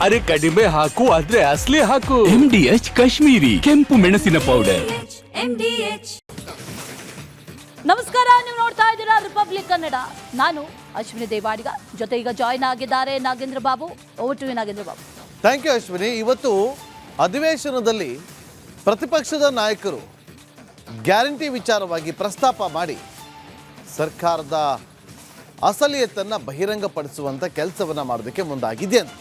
ಅರೆ ಕಡಿಮೆ ಹಾಕು ಆದ್ರೆ ಅಸಲಿ ಹಾಕು. MDH ಕಾಶ್ಮೀರಿ ಕೆಂಪು ಮೆಣಸಿನ ಪೌಡರ್. ನಮಸ್ಕಾರ, ನೀವು ನೋಡ್ತಾ ಇದ್ದೀರಾ ರಿಪಬ್ಲಿಕ್ ಕನ್ನಡ. ನಾನು ಅಶ್ವಿನಿ ದೇವಾಡಿಗ, ಜೊತೆ ಈಗ ಜಾಯ್ನ್ ಆಗಿದ್ದಾರೆ Nagendra Babu. Over to you Nagendra Babu. Thank you Ashwini. ಇವತ್ತು ಅಧಿವೇಶನದಲ್ಲಿ ಪ್ರತಿಪಕ್ಷದ ನಾಯಕರು ಗ್ಯಾರಂಟಿ ವಿಚಾರವಾಗಿ ಪ್ರಸ್ತಾಪ ಮಾಡಿ ಸರ್ಕಾರದ ಅಸಲಿಯತ್ತನ್ನು ಬಹಿರಂಗಪಡಿಸುವಂಥ ಕೆಲಸವನ್ನು ಮಾಡೋದಕ್ಕೆ ಮುಂದಾಗಿದೆ ಅಂತ.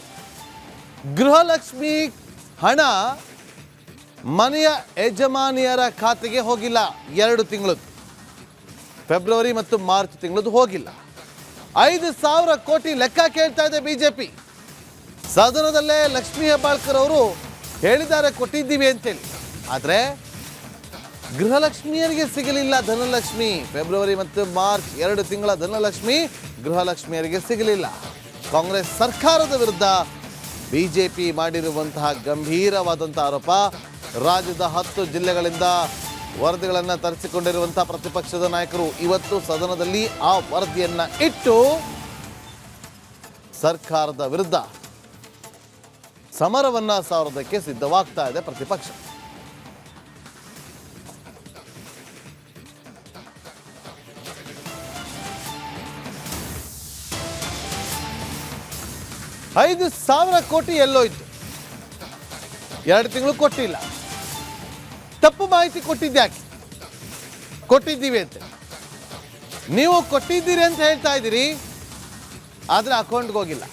ಗೃಹಲಕ್ಷ್ಮಿ ಹಣ ಮನೆಯ ಯಜಮಾನಿಯರ ಖಾತೆಗೆ ಹೋಗಿಲ್ಲ. 2 ತಿಂಗಳದ್ದು, ಫೆಬ್ರವರಿ ಮತ್ತು ಮಾರ್ಚ್ ತಿಂಗಳದ್ದು ಹೋಗಿಲ್ಲ. 5,000 ಕೋಟಿ ಲೆಕ್ಕ ಕೇಳ್ತಾ ಇದೆ ಬಿಜೆಪಿ. ಸದನದಲ್ಲೇ ಲಕ್ಷ್ಮೀ ಹೆಬ್ಬಾಳ್ಕರ್ ಅವರು ಹೇಳಿದ್ದಾರೆ ಕೊಟ್ಟಿದ್ದೀವಿ ಅಂತೇಳಿ. ಆದರೆ ಗೃಹಲಕ್ಷ್ಮಿಯರಿಗೆ ಸಿಗಲಿಲ್ಲ ಧನಲಕ್ಷ್ಮಿ. ಫೆಬ್ರವರಿ ಮತ್ತು ಮಾರ್ಚ್ 2 ತಿಂಗಳ ಧನಲಕ್ಷ್ಮಿ ಗೃಹಲಕ್ಷ್ಮಿಯರಿಗೆ ಸಿಗಲಿಲ್ಲ. ಕಾಂಗ್ರೆಸ್ ಸರ್ಕಾರದ ವಿರುದ್ಧ ಬಿಜೆಪಿ ಮಾಡಿರುವಂತಹ ಗಂಭೀರವಾದಂಥ ಆರೋಪ. ರಾಜ್ಯದ 10 ಜಿಲ್ಲೆಗಳಿಂದ ವರದಿಗಳನ್ನು ತರಿಸಿಕೊಂಡಿರುವಂಥ ಪ್ರತಿಪಕ್ಷದ ನಾಯಕರು ಇವತ್ತು ಸದನದಲ್ಲಿ ಆ ವರದಿಯನ್ನು ಇಟ್ಟು ಸರ್ಕಾರದ ವಿರುದ್ಧ ಸಮರವನ್ನು ಸಾರೋದಕ್ಕೆ ಸಿದ್ಧವಾಗ್ತಾ ಇದೆ ಪ್ರತಿಪಕ್ಷ. $5,000 ಕೋಟಿ ಎಲ್ಲೋಯ್ತು? 2 ತಿಂಗಳು ಕೊಟ್ಟಿಲ್ಲ. ತಪ್ಪು ಮಾಹಿತಿ ಕೊಟ್ಟಿದ್ಯಾಕೆ? ಕೊಟ್ಟಿದ್ದೀವಿ ಅಂತ ನೀವು ಕೊಟ್ಟಿದ್ದೀರಿ ಅಂತ ಹೇಳ್ತಾ ಇದ್ದೀರಿ, ಆದರೆ ಅಕೌಂಟ್ಗೆ ಹೋಗಿಲ್ಲ.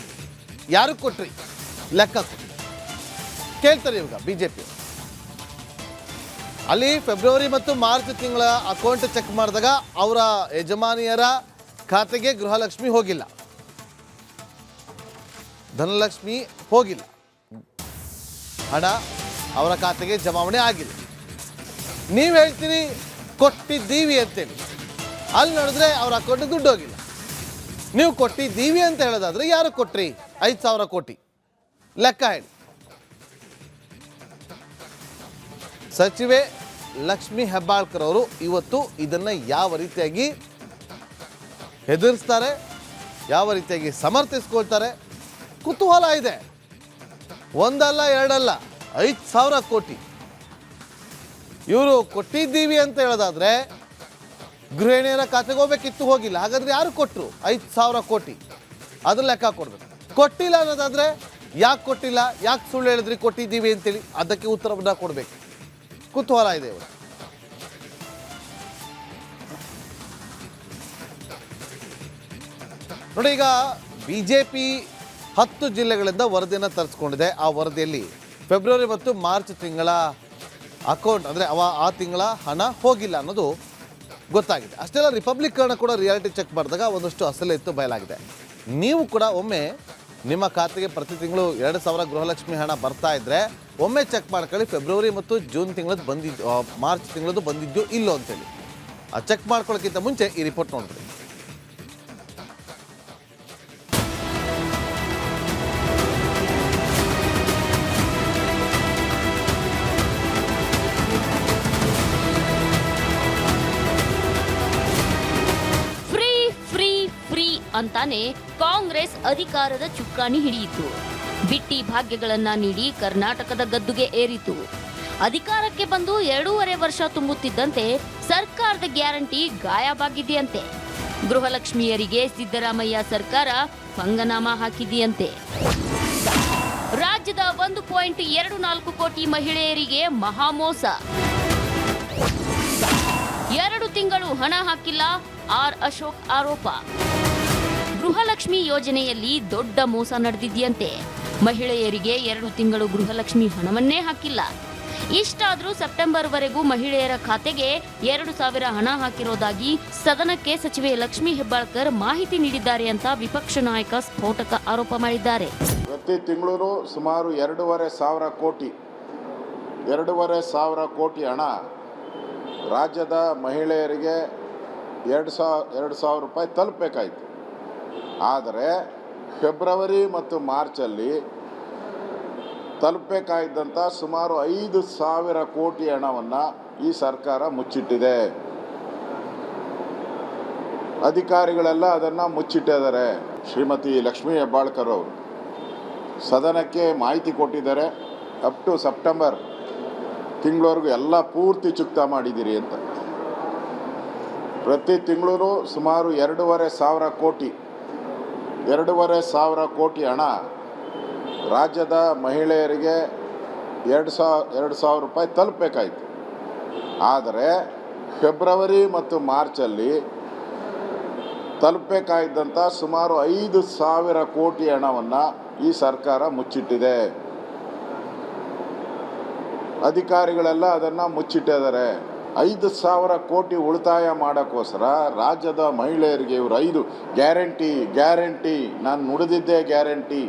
ಯಾರು ಕೊಟ್ರಿ? ಲೆಕ್ಕ ಕೊಟ್ರಿ ಕೇಳ್ತಾರೆ ಇವಾಗ ಬಿಜೆಪಿ. ಅಲ್ಲಿ ಫೆಬ್ರವರಿ ಮತ್ತು ಮಾರ್ಚ್ ತಿಂಗಳ ಅಕೌಂಟ್ ಚೆಕ್ ಮಾಡಿದಾಗ ಅವರ ಯಜಮಾನಿಯರ ಖಾತೆಗೆ ಗೃಹಲಕ್ಷ್ಮಿ ಹೋಗಿಲ್ಲ, ಧನಲಕ್ಷ್ಮಿ ಹೋಗಿಲ್ಲ, ಹಣ ಅವರ ಖಾತೆಗೆ ಜಮಾವಣೆ ಆಗಿಲ್ಲ. ನೀವು ಹೇಳ್ತೀರಿ ಕೊಟ್ಟಿದ್ದೀವಿ ಅಂತೇಳಿ, ಅಲ್ಲಿ ನೋಡಿದ್ರೆ ಅವ್ರ ಅಕೌಂಟಿಗೆ ದುಡ್ಡು ಹೋಗಿಲ್ಲ. ನೀವು ಕೊಟ್ಟಿದ್ದೀವಿ ಅಂತ ಹೇಳೋದಾದ್ರೆ ಯಾರು ಕೊಟ್ರಿ? 5,000 ಕೋಟಿ ಲೆಕ್ಕ ಹೇಳಿ. ಸಚಿವೆ ಲಕ್ಷ್ಮೀ ಹೆಬ್ಬಾಳ್ಕರ್ ಅವರು ಇವತ್ತು ಇದನ್ನು ಯಾವ ರೀತಿಯಾಗಿ ಹೆದರಿಸ್ತಾರೆ, ಯಾವ ರೀತಿಯಾಗಿ ಸಮರ್ಥಿಸ್ಕೊಳ್ತಾರೆ ಕುತೂಹಲ ಇದೆ. ಒಂದಲ್ಲ ಎರಡಲ್ಲ, 5,000 ಕೋಟಿ ಇವರು ಕೊಟ್ಟಿದ್ದೀವಿ ಅಂತ ಹೇಳೋದಾದ್ರೆ ಗೃಹಿಣಿಯರ ಖಾತೆಗೆ ಹೋಗ್ಬೇಕಿತ್ತು, ಹೋಗಿಲ್ಲ. ಹಾಗಾದ್ರೆ ಯಾರು ಕೊಟ್ಟರು 5,000 ಕೋಟಿ? ಅದ್ರ ಲೆಕ್ಕ ಕೊಡ್ಬೇಕು. ಕೊಟ್ಟಿಲ್ಲ ಅನ್ನೋದಾದ್ರೆ ಯಾಕೆ ಕೊಟ್ಟಿಲ್ಲ, ಯಾಕೆ ಸುಳ್ಳು ಹೇಳಿದ್ರಿ ಕೊಟ್ಟಿದ್ದೀವಿ ಅಂತೇಳಿ, ಅದಕ್ಕೆ ಉತ್ತರವನ್ನು ಕೊಡಬೇಕು. ಕುತೂಹಲ ಇದೆ ಇವರು. ನೋಡಿ, ಈಗ ಬಿಜೆಪಿ 10 ಜಿಲ್ಲೆಗಳಿಂದ ವರದಿಯನ್ನು ತರಿಸ್ಕೊಂಡಿದೆ. ಆ ವರದಿಯಲ್ಲಿ ಫೆಬ್ರವರಿ ಮತ್ತು ಮಾರ್ಚ್ ತಿಂಗಳ ಅಕೌಂಟ್ ಅಂದರೆ ಆ ತಿಂಗಳ ಹಣ ಹೋಗಿಲ್ಲ ಅನ್ನೋದು ಗೊತ್ತಾಗಿದೆ. ಅಷ್ಟೆಲ್ಲ ರಿಪಬ್ಲಿಕ್ ಕನ್ನಡ ಕೂಡ ರಿಯಾಲಿಟಿ ಚೆಕ್ ಮಾಡಿದಾಗ ಒಂದಷ್ಟು ಅಸಲಿತ್ತು ಬಯಲಾಗಿದೆ. ನೀವು ಕೂಡ ಒಮ್ಮೆ ನಿಮ್ಮ ಖಾತೆಗೆ ಪ್ರತಿ ತಿಂಗಳು 2,000 ಗೃಹಲಕ್ಷ್ಮಿ ಹಣ ಬರ್ತಾ ಇದ್ದರೆ ಒಮ್ಮೆ ಚೆಕ್ ಮಾಡ್ಕೊಳ್ಳಿ, ಫೆಬ್ರವರಿ ಮತ್ತು ಜೂನ್ ತಿಂಗಳದ್ದು ಬಂದಿದ್ದು, ಮಾರ್ಚ್ ತಿಂಗಳದ್ದು ಬಂದಿದ್ದು ಇಲ್ಲೋ ಅಂತೇಳಿ. ಆ ಚೆಕ್ ಮಾಡ್ಕೊಳ್ಳೋಕ್ಕಿಂತ ಮುಂಚೆ ಈ ರಿಪೋರ್ಟ್ ನೋಡ್ರಿ. ಅಂತಾನೆ ಕಾಂಗ್ರೆಸ್ ಅಧಿಕಾರದ ಚುಕ್ಕಾಣಿ ಹಿಡಿಯಿತು. ಬಿಟ್ಟಿ ಭಾಗ್ಯಗಳನ್ನ ನೀಡಿ ಕರ್ನಾಟಕದ ಗದ್ದುಗೆ ಏರಿತು. ಅಧಿಕಾರಕ್ಕೆ ಬಂದು 2.5 ವರ್ಷ ತುಂಬುತ್ತಿದ್ದಂತೆ ಸರ್ಕಾರದ ಗ್ಯಾರಂಟಿ ಗಾಯಬಾಗಿದೆಯಂತೆ. ಗೃಹಲಕ್ಷ್ಮಿಯರಿಗೆ ಸಿದ್ದರಾಮಯ್ಯ ಸರ್ಕಾರ ಪಂಗನಾಮ ಹಾಕಿದೆಯಂತೆ. ರಾಜ್ಯದ 1.24 ಕೋಟಿ ಮಹಿಳೆಯರಿಗೆ ಮಹಾಮೋಸ. 2 ತಿಂಗಳು ಹಣ ಹಾಕಿಲ್ಲ, ಆರ್ ಅಶೋಕ್ ಆರೋಪ. ಗೃಹಲಕ್ಷ್ಮಿ ಯೋಜನೆಯಲ್ಲಿ ದೊಡ್ಡ ಮೋಸ ನಡೆದಿದೆಯಂತೆ. ಮಹಿಳೆಯರಿಗೆ 2 ತಿಂಗಳು ಗೃಹಲಕ್ಷ್ಮಿ ಹಣವನ್ನೇ ಹಾಕಿಲ್ಲ. ಇಷ್ಟಾದರೂ ಸೆಪ್ಟೆಂಬರ್ವರೆಗೂ ಮಹಿಳೆಯರ ಖಾತೆಗೆ 2,000 ಹಣ ಹಾಕಿರೋದಾಗಿ ಸದನಕ್ಕೆ ಸಚಿವೆ ಲಕ್ಷ್ಮೀ ಹೆಬ್ಬಾಳ್ಕರ್ ಮಾಹಿತಿ ನೀಡಿದ್ದಾರೆ ಅಂತ ವಿಪಕ್ಷ ನಾಯಕ ಸ್ಫೋಟಕ ಆರೋಪ ಮಾಡಿದ್ದಾರೆ. ಪ್ರತಿ ತಿಂಗಳು ಸುಮಾರು 2,500 ಕೋಟಿ 2,500 ಕೋಟಿ ಹಣ ರಾಜ್ಯದ ಮಹಿಳೆಯರಿಗೆ 2,000 ರೂಪಾಯಿ ತಲುಪಬೇಕಾಯಿತು. ಆದರೆ ಫೆಬ್ರವರಿ ಮತ್ತು ಮಾರ್ಚಲ್ಲಿ ತಲುಪಬೇಕಾಗಿದ್ದಂಥ ಸುಮಾರು 5,000 ಕೋಟಿ ಹಣವನ್ನು ಈ ಸರ್ಕಾರ ಮುಚ್ಚಿಟ್ಟಿದೆ. ಅಧಿಕಾರಿಗಳೆಲ್ಲ ಅದನ್ನು ಮುಚ್ಚಿಟ್ಟಿದ್ದಾರೆ. ಶ್ರೀಮತಿ ಲಕ್ಷ್ಮೀ ಹೆಬ್ಬಾಳ್ಕರ್ ಅವರು ಸದನಕ್ಕೆ ಮಾಹಿತಿ ಕೊಟ್ಟಿದ್ದಾರೆ. ಅಪ್ ಟು ಸೆಪ್ಟೆಂಬರ್ ತಿಂಗಳವರೆಗೂ ಎಲ್ಲ ಪೂರ್ತಿ ಚುಕ್ತಾ ಮಾಡಿದ್ದೀರಿ ಅಂತ. ಪ್ರತಿ ತಿಂಗಳೂ ಸುಮಾರು 2,500 ಕೋಟಿ ಹಣ ರಾಜ್ಯದ ಮಹಿಳೆಯರಿಗೆ 2,000 ರೂಪಾಯಿ ತಲುಪಬೇಕಾಯಿತು. ಆದರೆ ಫೆಬ್ರವರಿ ಮತ್ತು ಮಾರ್ಚಲ್ಲಿ ತಲುಪಬೇಕಾಗಿದ್ದಂಥ ಸುಮಾರು 5,000 ಕೋಟಿ ಹಣವನ್ನು ಈ ಸರ್ಕಾರ ಮುಚ್ಚಿಟ್ಟಿದೆ. ಅಧಿಕಾರಿಗಳೆಲ್ಲ ಅದನ್ನು ಮುಚ್ಚಿಟ್ಟಿದ್ದಾರೆ. 5,000 ಕೋಟಿ ಉಳಿತಾಯ ಮಾಡೋಕ್ಕೋಸ್ಕರ ರಾಜ್ಯದ ಮಹಿಳೆಯರಿಗೆ ಇವರು 5 ಗ್ಯಾರಂಟಿ ನಾನು ನುಡಿದಿದ್ದೇ ಗ್ಯಾರಂಟಿ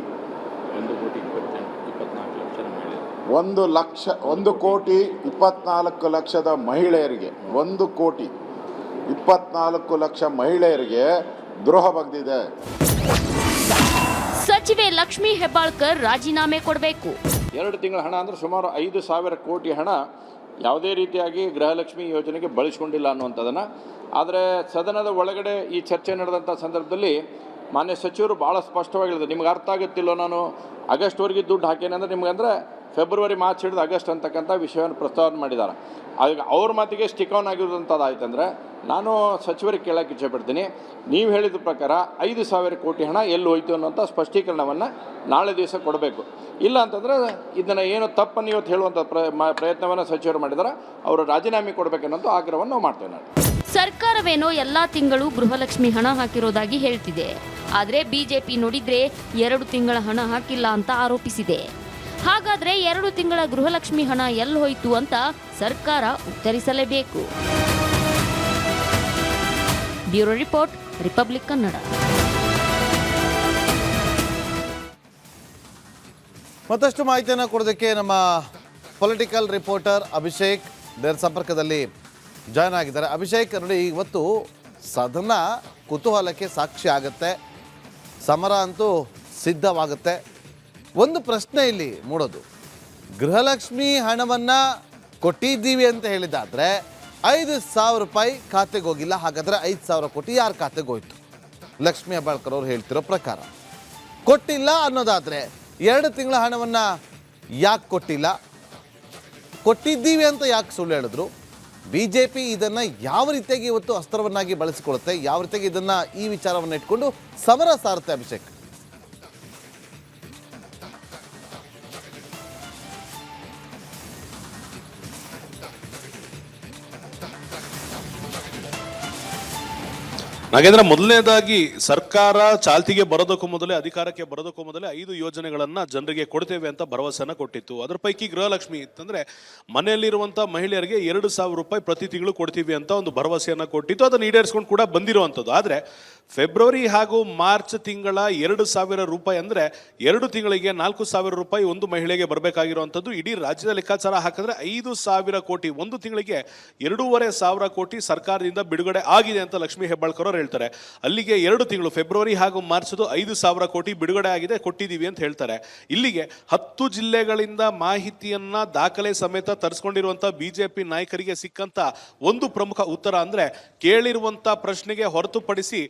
1,24,00,000 ಮಹಿಳೆಯರಿಗೆ 1,24,00,000 ಮಹಿಳೆಯರಿಗೆ ದ್ರೋಹ ಬಗ್ದಿದೆ. ಸಚಿವೆ ಲಕ್ಷ್ಮೀ ಹೆಬ್ಬಾಳ್ಕರ್ ರಾಜೀನಾಮೆ ಕೊಡಬೇಕು. 2 ತಿಂಗಳ ಹಣ ಅಂದರೆ ಸುಮಾರು 5,000 ಕೋಟಿ ಹಣ ಯಾವುದೇ ರೀತಿಯಾಗಿ ಗೃಹಲಕ್ಷ್ಮಿ ಯೋಜನೆಗೆ ಬಳಸ್ಕೊಂಡಿಲ್ಲ ಅನ್ನುವಂಥದ್ದನ್ನು. ಆದರೆ ಸದನದ ಒಳಗಡೆ ಈ ಚರ್ಚೆ ನಡೆದಂಥ ಸಂದರ್ಭದಲ್ಲಿ ಮಾನ್ಯ ಸಚಿವರು ಭಾಳ ಸ್ಪಷ್ಟವಾಗಿ ಹೇಳಿದ್ರು, ನಿಮ್ಗೆ ಅರ್ಥ ಆಗುತ್ತಿಲ್ಲೋ, ನಾನು ಆಗಸ್ಟ್ವರೆಗೆ ದುಡ್ಡು ಹಾಕೇನೆ ಅಂದರೆ ನಿಮ್ಗೆ ಅಂದರೆ ಫೆಬ್ರವರಿ ಮಾರ್ಚ್ ಹಿಡಿದು ಆಗಸ್ಟ್ ಅಂತಕ್ಕಂಥ ವಿಷಯವನ್ನು ಪ್ರಸ್ತಾವನೆ ಮಾಡಿದ್ದಾರೆ. ಆಗ ಅವ್ರ ಮಾತಿಗೆ ಸ್ಟಿಕ್ ಆನ್ ಆಗಿರೋದಂಥದ್ದು ಆಯ್ತಂದರೆ ನಾನು ಸಚಿವರಿಗೆ ಕೇಳೋಕ್ಕೆ ಇಚ್ಛೆಪಡ್ತೀನಿ, ನೀವು ಹೇಳಿದ ಪ್ರಕಾರ 5,000 ಕೋಟಿ ಹಣ ಎಲ್ಲಿ ಹೋಯ್ತು ಅನ್ನೋಂಥ ಸ್ಪಷ್ಟೀಕರಣವನ್ನು ನಾಳೆ ದಿವಸ ಕೊಡಬೇಕು. ಇಲ್ಲ ಅಂತಂದರೆ ಇದನ್ನು ಏನು ತಪ್ಪನ್ನು ಇವತ್ತು ಹೇಳುವಂಥ ಪ್ರಯತ್ನವನ್ನು ಸಚಿವರು ಮಾಡಿದ್ದಾರೆ, ಅವರು ರಾಜೀನಾಮೆ ಕೊಡಬೇಕನ್ನೋಂಥ ಆಗ್ರಹವನ್ನು ನಾವು ಮಾಡ್ತೇವೆ. ನಾನು ಸರ್ಕಾರವೇನೋ ಎಲ್ಲಾ ತಿಂಗಳು ಗೃಹಲಕ್ಷ್ಮಿ ಹಣ ಹಾಕಿರೋದಾಗಿ ಹೇಳ್ತಿದೆ. ಆದರೆ ಬಿಜೆಪಿ ನೋಡಿದ್ರೆ 2 ತಿಂಗಳ ಹಣ ಹಾಕಿಲ್ಲ ಅಂತ ಆರೋಪಿಸಿದೆ. ಹಾಗಾದ್ರೆ 2 ತಿಂಗಳ ಗೃಹಲಕ್ಷ್ಮಿ ಹಣ ಎಲ್ಲಿ ಹೋಯ್ತು ಅಂತ ಸರ್ಕಾರ ಉತ್ತರಿಸಲೇಬೇಕು. Bureau report, Republic Kannada. ಮತ್ತಷ್ಟು ಮಾಹಿತಿಯನ್ನು ಕೊಡೋದಕ್ಕೆ ನಮ್ಮ ಪೊಲಿಟಿಕಲ್ ರಿಪೋರ್ಟರ್ ಅಭಿಷೇಕ್ ನೇರ ಸಂಪರ್ಕದಲ್ಲಿ ಜಾಯ್ನ್ ಆಗಿದ್ದಾರೆ. ಅಭಿಷೇಕ್, ನೋಡಿ, ಇವತ್ತು ಸದನ ಕುತೂಹಲಕ್ಕೆ ಸಾಕ್ಷಿ ಆಗುತ್ತೆ, ಸಮರ ಅಂತೂ ಸಿದ್ಧವಾಗುತ್ತೆ. ಒಂದು ಪ್ರಶ್ನೆ ಇಲ್ಲಿ ಮೂಡೋದು, ಗೃಹಲಕ್ಷ್ಮಿ ಹಣವನ್ನು ಕೊಟ್ಟಿದ್ದೀವಿ ಅಂತ ಹೇಳಿದಾದರೆ 5,000 ರೂಪಾಯಿ ಖಾತೆಗೆ ಹೋಗಿಲ್ಲ, ಹಾಗಾದರೆ 5,000 ಕೋಟಿ ಯಾರ ಖಾತೆಗೆ ಹೋಯ್ತು? ಲಕ್ಷ್ಮೀ ಹೆಬ್ಬಾಳ್ಕರ್ ಅವರು ಹೇಳ್ತಿರೋ ಪ್ರಕಾರ ಕೊಟ್ಟಿಲ್ಲ ಅನ್ನೋದಾದರೆ 2 ತಿಂಗಳ ಹಣವನ್ನು ಯಾಕೆ ಕೊಟ್ಟಿಲ್ಲ, ಕೊಟ್ಟಿದ್ದೀವಿ ಅಂತ ಯಾಕೆ ಸುಳ್ಳು ಹೇಳಿದ್ರು? BJP ಇದನ್ನು ಯಾವ ರೀತಿಯಾಗಿ ಇವತ್ತು ಅಸ್ತ್ರವನ್ನಾಗಿ ಬಳಸಿಕೊಳ್ಳುತ್ತೆ, ಯಾವ ರೀತಿಯಾಗಿ ಇದನ್ನು ಈ ವಿಚಾರವನ್ನು ಇಟ್ಕೊಂಡು ಸಮರ ಸಾರುತ್ತೆ? ಅಭಿಷೇಕ್, ನಾಗೇಂದ್ರ, ಮೊದಲನೇದಾಗಿ ಸರ್ಕಾರ ಚಾಲ್ತಿಗೆ ಬರೋದಕ್ಕೂ ಮೊದಲೇ, ಅಧಿಕಾರಕ್ಕೆ ಬರೋದಕ್ಕೂ ಮೊದಲೇ 5 ಯೋಜನೆಗಳನ್ನು ಜನರಿಗೆ ಕೊಡ್ತೇವೆ ಅಂತ ಭರವಸೆನ ಕೊಟ್ಟಿತ್ತು. ಅದರ ಪೈಕಿ ಗೃಹಲಕ್ಷ್ಮಿ ಇತ್ತಂದರೆ ಮನೆಯಲ್ಲಿರುವಂಥ ಮಹಿಳೆಯರಿಗೆ 2,000 ರೂಪಾಯಿ ಪ್ರತಿ ತಿಂಗಳು ಕೊಡ್ತೀವಿ ಅಂತ ಒಂದು ಭರವಸೆಯನ್ನು ಕೊಟ್ಟಿತ್ತು. ಅದನ್ನು ಈಡೇರಿಸ್ಕೊಂಡು ಕೂಡ ಬಂದಿರುವಂಥದ್ದು. ಆದರೆ ಫೆಬ್ರವರಿ ಹಾಗೂ ಮಾರ್ಚ್ ತಿಂಗಳ 2,000 ರೂಪಾಯಿ ಅಂದರೆ 2 ತಿಂಗಳಿಗೆ 4,000 ರೂಪಾಯಿ ಒಂದು ಮಹಿಳೆಗೆ ಬರಬೇಕಾಗಿರುವಂಥದ್ದು. ಇಡೀ ರಾಜ್ಯದ ಲೆಕ್ಕಾಚಾರ ಹಾಕಿದ್ರೆ 5,000 ಕೋಟಿ, ಒಂದು ತಿಂಗಳಿಗೆ 2,500 ಕೋಟಿ ಸರ್ಕಾರದಿಂದ ಬಿಡುಗಡೆ ಆಗಿದೆ ಅಂತ ಲಕ್ಷ್ಮೀ ಹೆಬ್ಬಾಳ್ಕರ್ ಅವರು ಹೇಳ್ತಾರೆ. ಅಲ್ಲಿಗೆ 2 ತಿಂಗಳು ಫೆಬ್ರವರಿ ಹಾಗೂ ಮಾರ್ಚ್ದು 5,000 ಕೋಟಿ ಬಿಡುಗಡೆ ಆಗಿದೆ, ಕೊಟ್ಟಿದ್ದೀವಿ ಅಂತ ಹೇಳ್ತಾರೆ. ಇಲ್ಲಿಗೆ 10 ಜಿಲ್ಲೆಗಳಿಂದ ಮಾಹಿತಿಯನ್ನ ದಾಖಲೆ ಸಮೇತ ತರಿಸ್ಕೊಂಡಿರುವಂಥ ಬಿಜೆಪಿ ನಾಯಕರಿಗೆ ಸಿಕ್ಕಂತ ಒಂದು ಪ್ರಮುಖ ಉತ್ತರ ಅಂದರೆ, ಕೇಳಿರುವಂಥ ಪ್ರಶ್ನೆಗೆ ಹೊರತುಪಡಿಸಿ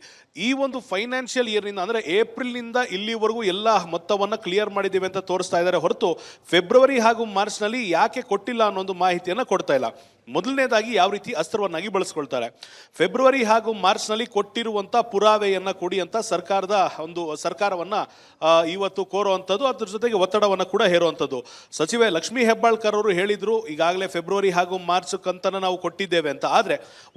ಈ ಒಂದು ಫೈನಾನ್ಷಿಯಲ್ ಇಯರ್ನಿಂದ ಅಂದರೆ ಏಪ್ರಿಲ್ನಿಂದ ಇಲ್ಲಿವರೆಗೂ ಎಲ್ಲ ಮೊತ್ತವನ್ನು ಕ್ಲಿಯರ್ ಮಾಡಿದ್ದೀವಿ ಅಂತ ತೋರಿಸ್ತಾ ಇದ್ದಾರೆ ಹೊರತು ಫೆಬ್ರವರಿ ಹಾಗೂ ಮಾರ್ಚ್ನಲ್ಲಿ ಯಾಕೆ ಕೊಟ್ಟಿಲ್ಲ ಅನ್ನೋ ಮಾಹಿತಿಯನ್ನು ಕೊಡ್ತಾ ಇಲ್ಲ. ಮೊದಲನೇದಾಗಿ ಯಾವ ರೀತಿ ಅಸ್ತ್ರವನ್ನಾಗಿ ಬಳಸ್ಕೊಳ್ತಾರೆ, ಫೆಬ್ರವರಿ ಹಾಗೂ ಮಾರ್ಚ್ನಲ್ಲಿ ಕೊಟ್ಟಿರುವಂಥ ಪುರಾವೆಯನ್ನು ಕೊಡಿ ಅಂತ ಸರ್ಕಾರವನ್ನು ಇವತ್ತು ಕೋರುವಂಥದ್ದು, ಅದ್ರ ಜೊತೆಗೆ ಒತ್ತಡವನ್ನು ಕೂಡ ಹೇರುವಂಥದ್ದು. ಸಚಿವೆ ಲಕ್ಷ್ಮೀ ಹೆಬ್ಬಾಳ್ಕರ್ ಅವರು ಹೇಳಿದರು, ಈಗಾಗಲೇ ಫೆಬ್ರವರಿ ಹಾಗೂ ಮಾರ್ಚ್ ಕಂತನ್ನು ನಾವು ಕೊಟ್ಟಿದ್ದೇವೆ ಅಂತ. ಆದರೆ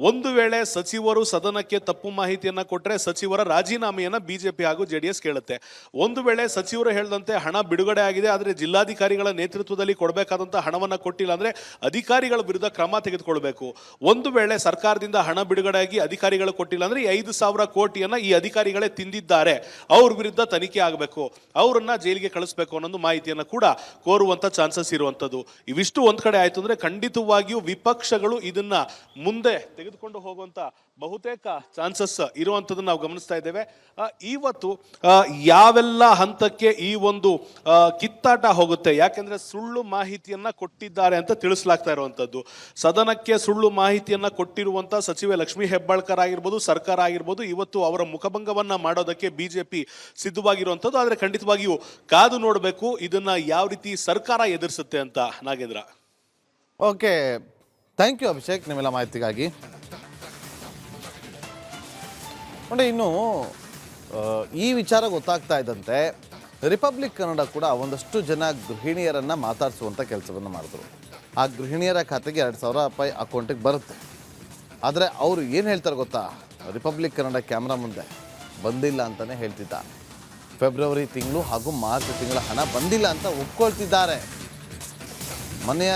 ಒಂದು ವೇಳೆ ಸಚಿವರು ಸದನಕ್ಕೆ ತಪ್ಪು ಮಾಹಿತಿಯನ್ನು ಕೊಟ್ಟರೆ ಸಚಿವರ ರಾಜೀನಾಮೆಯನ್ನು ಬಿಜೆಪಿ ಹಾಗೂ JDS ಕೇಳುತ್ತೆ. ಒಂದು ವೇಳೆ ಸಚಿವರು ಹೇಳಿದಂತೆ ಹಣ ಬಿಡುಗಡೆ ಆಗಿದೆ, ಆದರೆ ಜಿಲ್ಲಾಧಿಕಾರಿಗಳ ನೇತೃತ್ವದಲ್ಲಿ ಕೊಡಬೇಕಾದಂಥ ಹಣವನ್ನು ಕೊಟ್ಟಿಲ್ಲ ಅಂದರೆ ಅಧಿಕಾರಿಗಳ ವಿರುದ್ಧ ಕ್ರಮ ತೆಗೆದುಕೊಳ್ಬೇಕು. ಒಂದು ವೇಳೆ ಸರ್ಕಾರದಿಂದ ಹಣ ಬಿಡುಗಡೆಯಾಗಿ ಅಧಿಕಾರಿಗಳು ಕೊಟ್ಟಿಲ್ಲ ಅಂದ್ರೆ 5,000 ಕೋಟಿಯನ್ನ ಈ ಅಧಿಕಾರಿಗಳೇ ತಿಂದಿದ್ದಾರೆ, ಅವ್ರ ವಿರುದ್ಧ ತನಿಖೆ ಆಗಬೇಕು, ಅವರನ್ನ ಜೈಲಿಗೆ ಕಳಿಸಬೇಕು ಅನ್ನೋ ಮಾಹಿತಿಯನ್ನು ಕೂಡ ಕೋರುವಂತ ಚಾನ್ಸಸ್ ಇರುವಂತದ್ದು. ಇವಿಷ್ಟು ಒಂದ್ ಕಡೆ ಆಯ್ತು ಅಂದ್ರೆ ಖಂಡಿತವಾಗಿಯೂ ವಿಪಕ್ಷಗಳು ಇದನ್ನ ಮುಂದೆ ತೆಗೆದುಕೊಂಡು ಹೋಗುವಂತ ಬಹುತೇಕ ಚಾನ್ಸಸ್ ಇರುವಂತದನ್ನ ನಾವು ಗಮನಿಸ್ತಾ ಇದ್ದೇವೆ. ಇವತ್ತು ಯಾವೆಲ್ಲ ಹಂತಕ್ಕೆ ಈ ಒಂದು ಕಿತ್ತಾಟ ಹೋಗುತ್ತೆ, ಯಾಕೆಂದ್ರೆ ಸುಳ್ಳು ಮಾಹಿತಿಯನ್ನ ಕೊಟ್ಟಿದ್ದಾರೆ ಅಂತ ತಿಳಿಸಲಾಗ್ತಾ ಇರುವಂತದ್ದು. ಸದನಕ್ಕೆ ಸುಳ್ಳು ಮಾಹಿತಿಯನ್ನ ಕೊಟ್ಟಿರುವಂತ ಸಚಿವೆ ಲಕ್ಷ್ಮೀ ಹೆಬ್ಬಾಳ್ಕರ್ ಆಗಿರ್ಬೋದು, ಸರ್ಕಾರ ಆಗಿರ್ಬೋದು, ಇವತ್ತು ಅವರ ಮುಖಭಂಗವನ್ನ ಮಾಡೋದಕ್ಕೆ ಬಿಜೆಪಿ ಸಿದ್ಧವಾಗಿರುವಂಥದ್ದು. ಆದರೆ ಖಂಡಿತವಾಗಿಯೂ ಕಾದು ನೋಡಬೇಕು ಇದನ್ನ ಯಾವ ರೀತಿ ಸರ್ಕಾರ ಎದುರಿಸುತ್ತೆ ಅಂತ. Nagendra. Okay, thank you Abhishek ನಿಮ್ಮೆಲ್ಲ ಮಾಹಿತಿಗಾಗಿ. ನೋಡಿ, ಇನ್ನು ಈ ವಿಚಾರ ಗೊತ್ತಾಗ್ತಾ ಇದ್ದಂತೆ ರಿಪಬ್ಲಿಕ್ ಕನ್ನಡ ಕೂಡ ಒಂದಷ್ಟು ಜನ ಗೃಹಿಣಿಯರನ್ನು ಮಾತಾಡಿಸುವಂಥ ಕೆಲಸವನ್ನು ಮಾಡಿದ್ರು. ಆ ಗೃಹಿಣಿಯರ ಖಾತೆಗೆ 2,000 ರೂಪಾಯಿ ಅಕೌಂಟಿಗೆ ಬರುತ್ತೆ. ಆದರೆ ಅವರು ಏನು ಹೇಳ್ತಾರೆ ಗೊತ್ತಾ? ರಿಪಬ್ಲಿಕ್ ಕನ್ನಡ ಕ್ಯಾಮ್ರಾ ಮುಂದೆ ಬಂದಿಲ್ಲ ಅಂತಲೇ ಹೇಳ್ತಿದ್ದಾರೆ. ಫೆಬ್ರವರಿ ತಿಂಗಳು ಹಾಗೂ ಮಾರ್ಚ್ ತಿಂಗಳ ಹಣ ಬಂದಿಲ್ಲ ಅಂತ ಒಪ್ಕೊಳ್ತಿದ್ದಾರೆ. ಮನೆಯ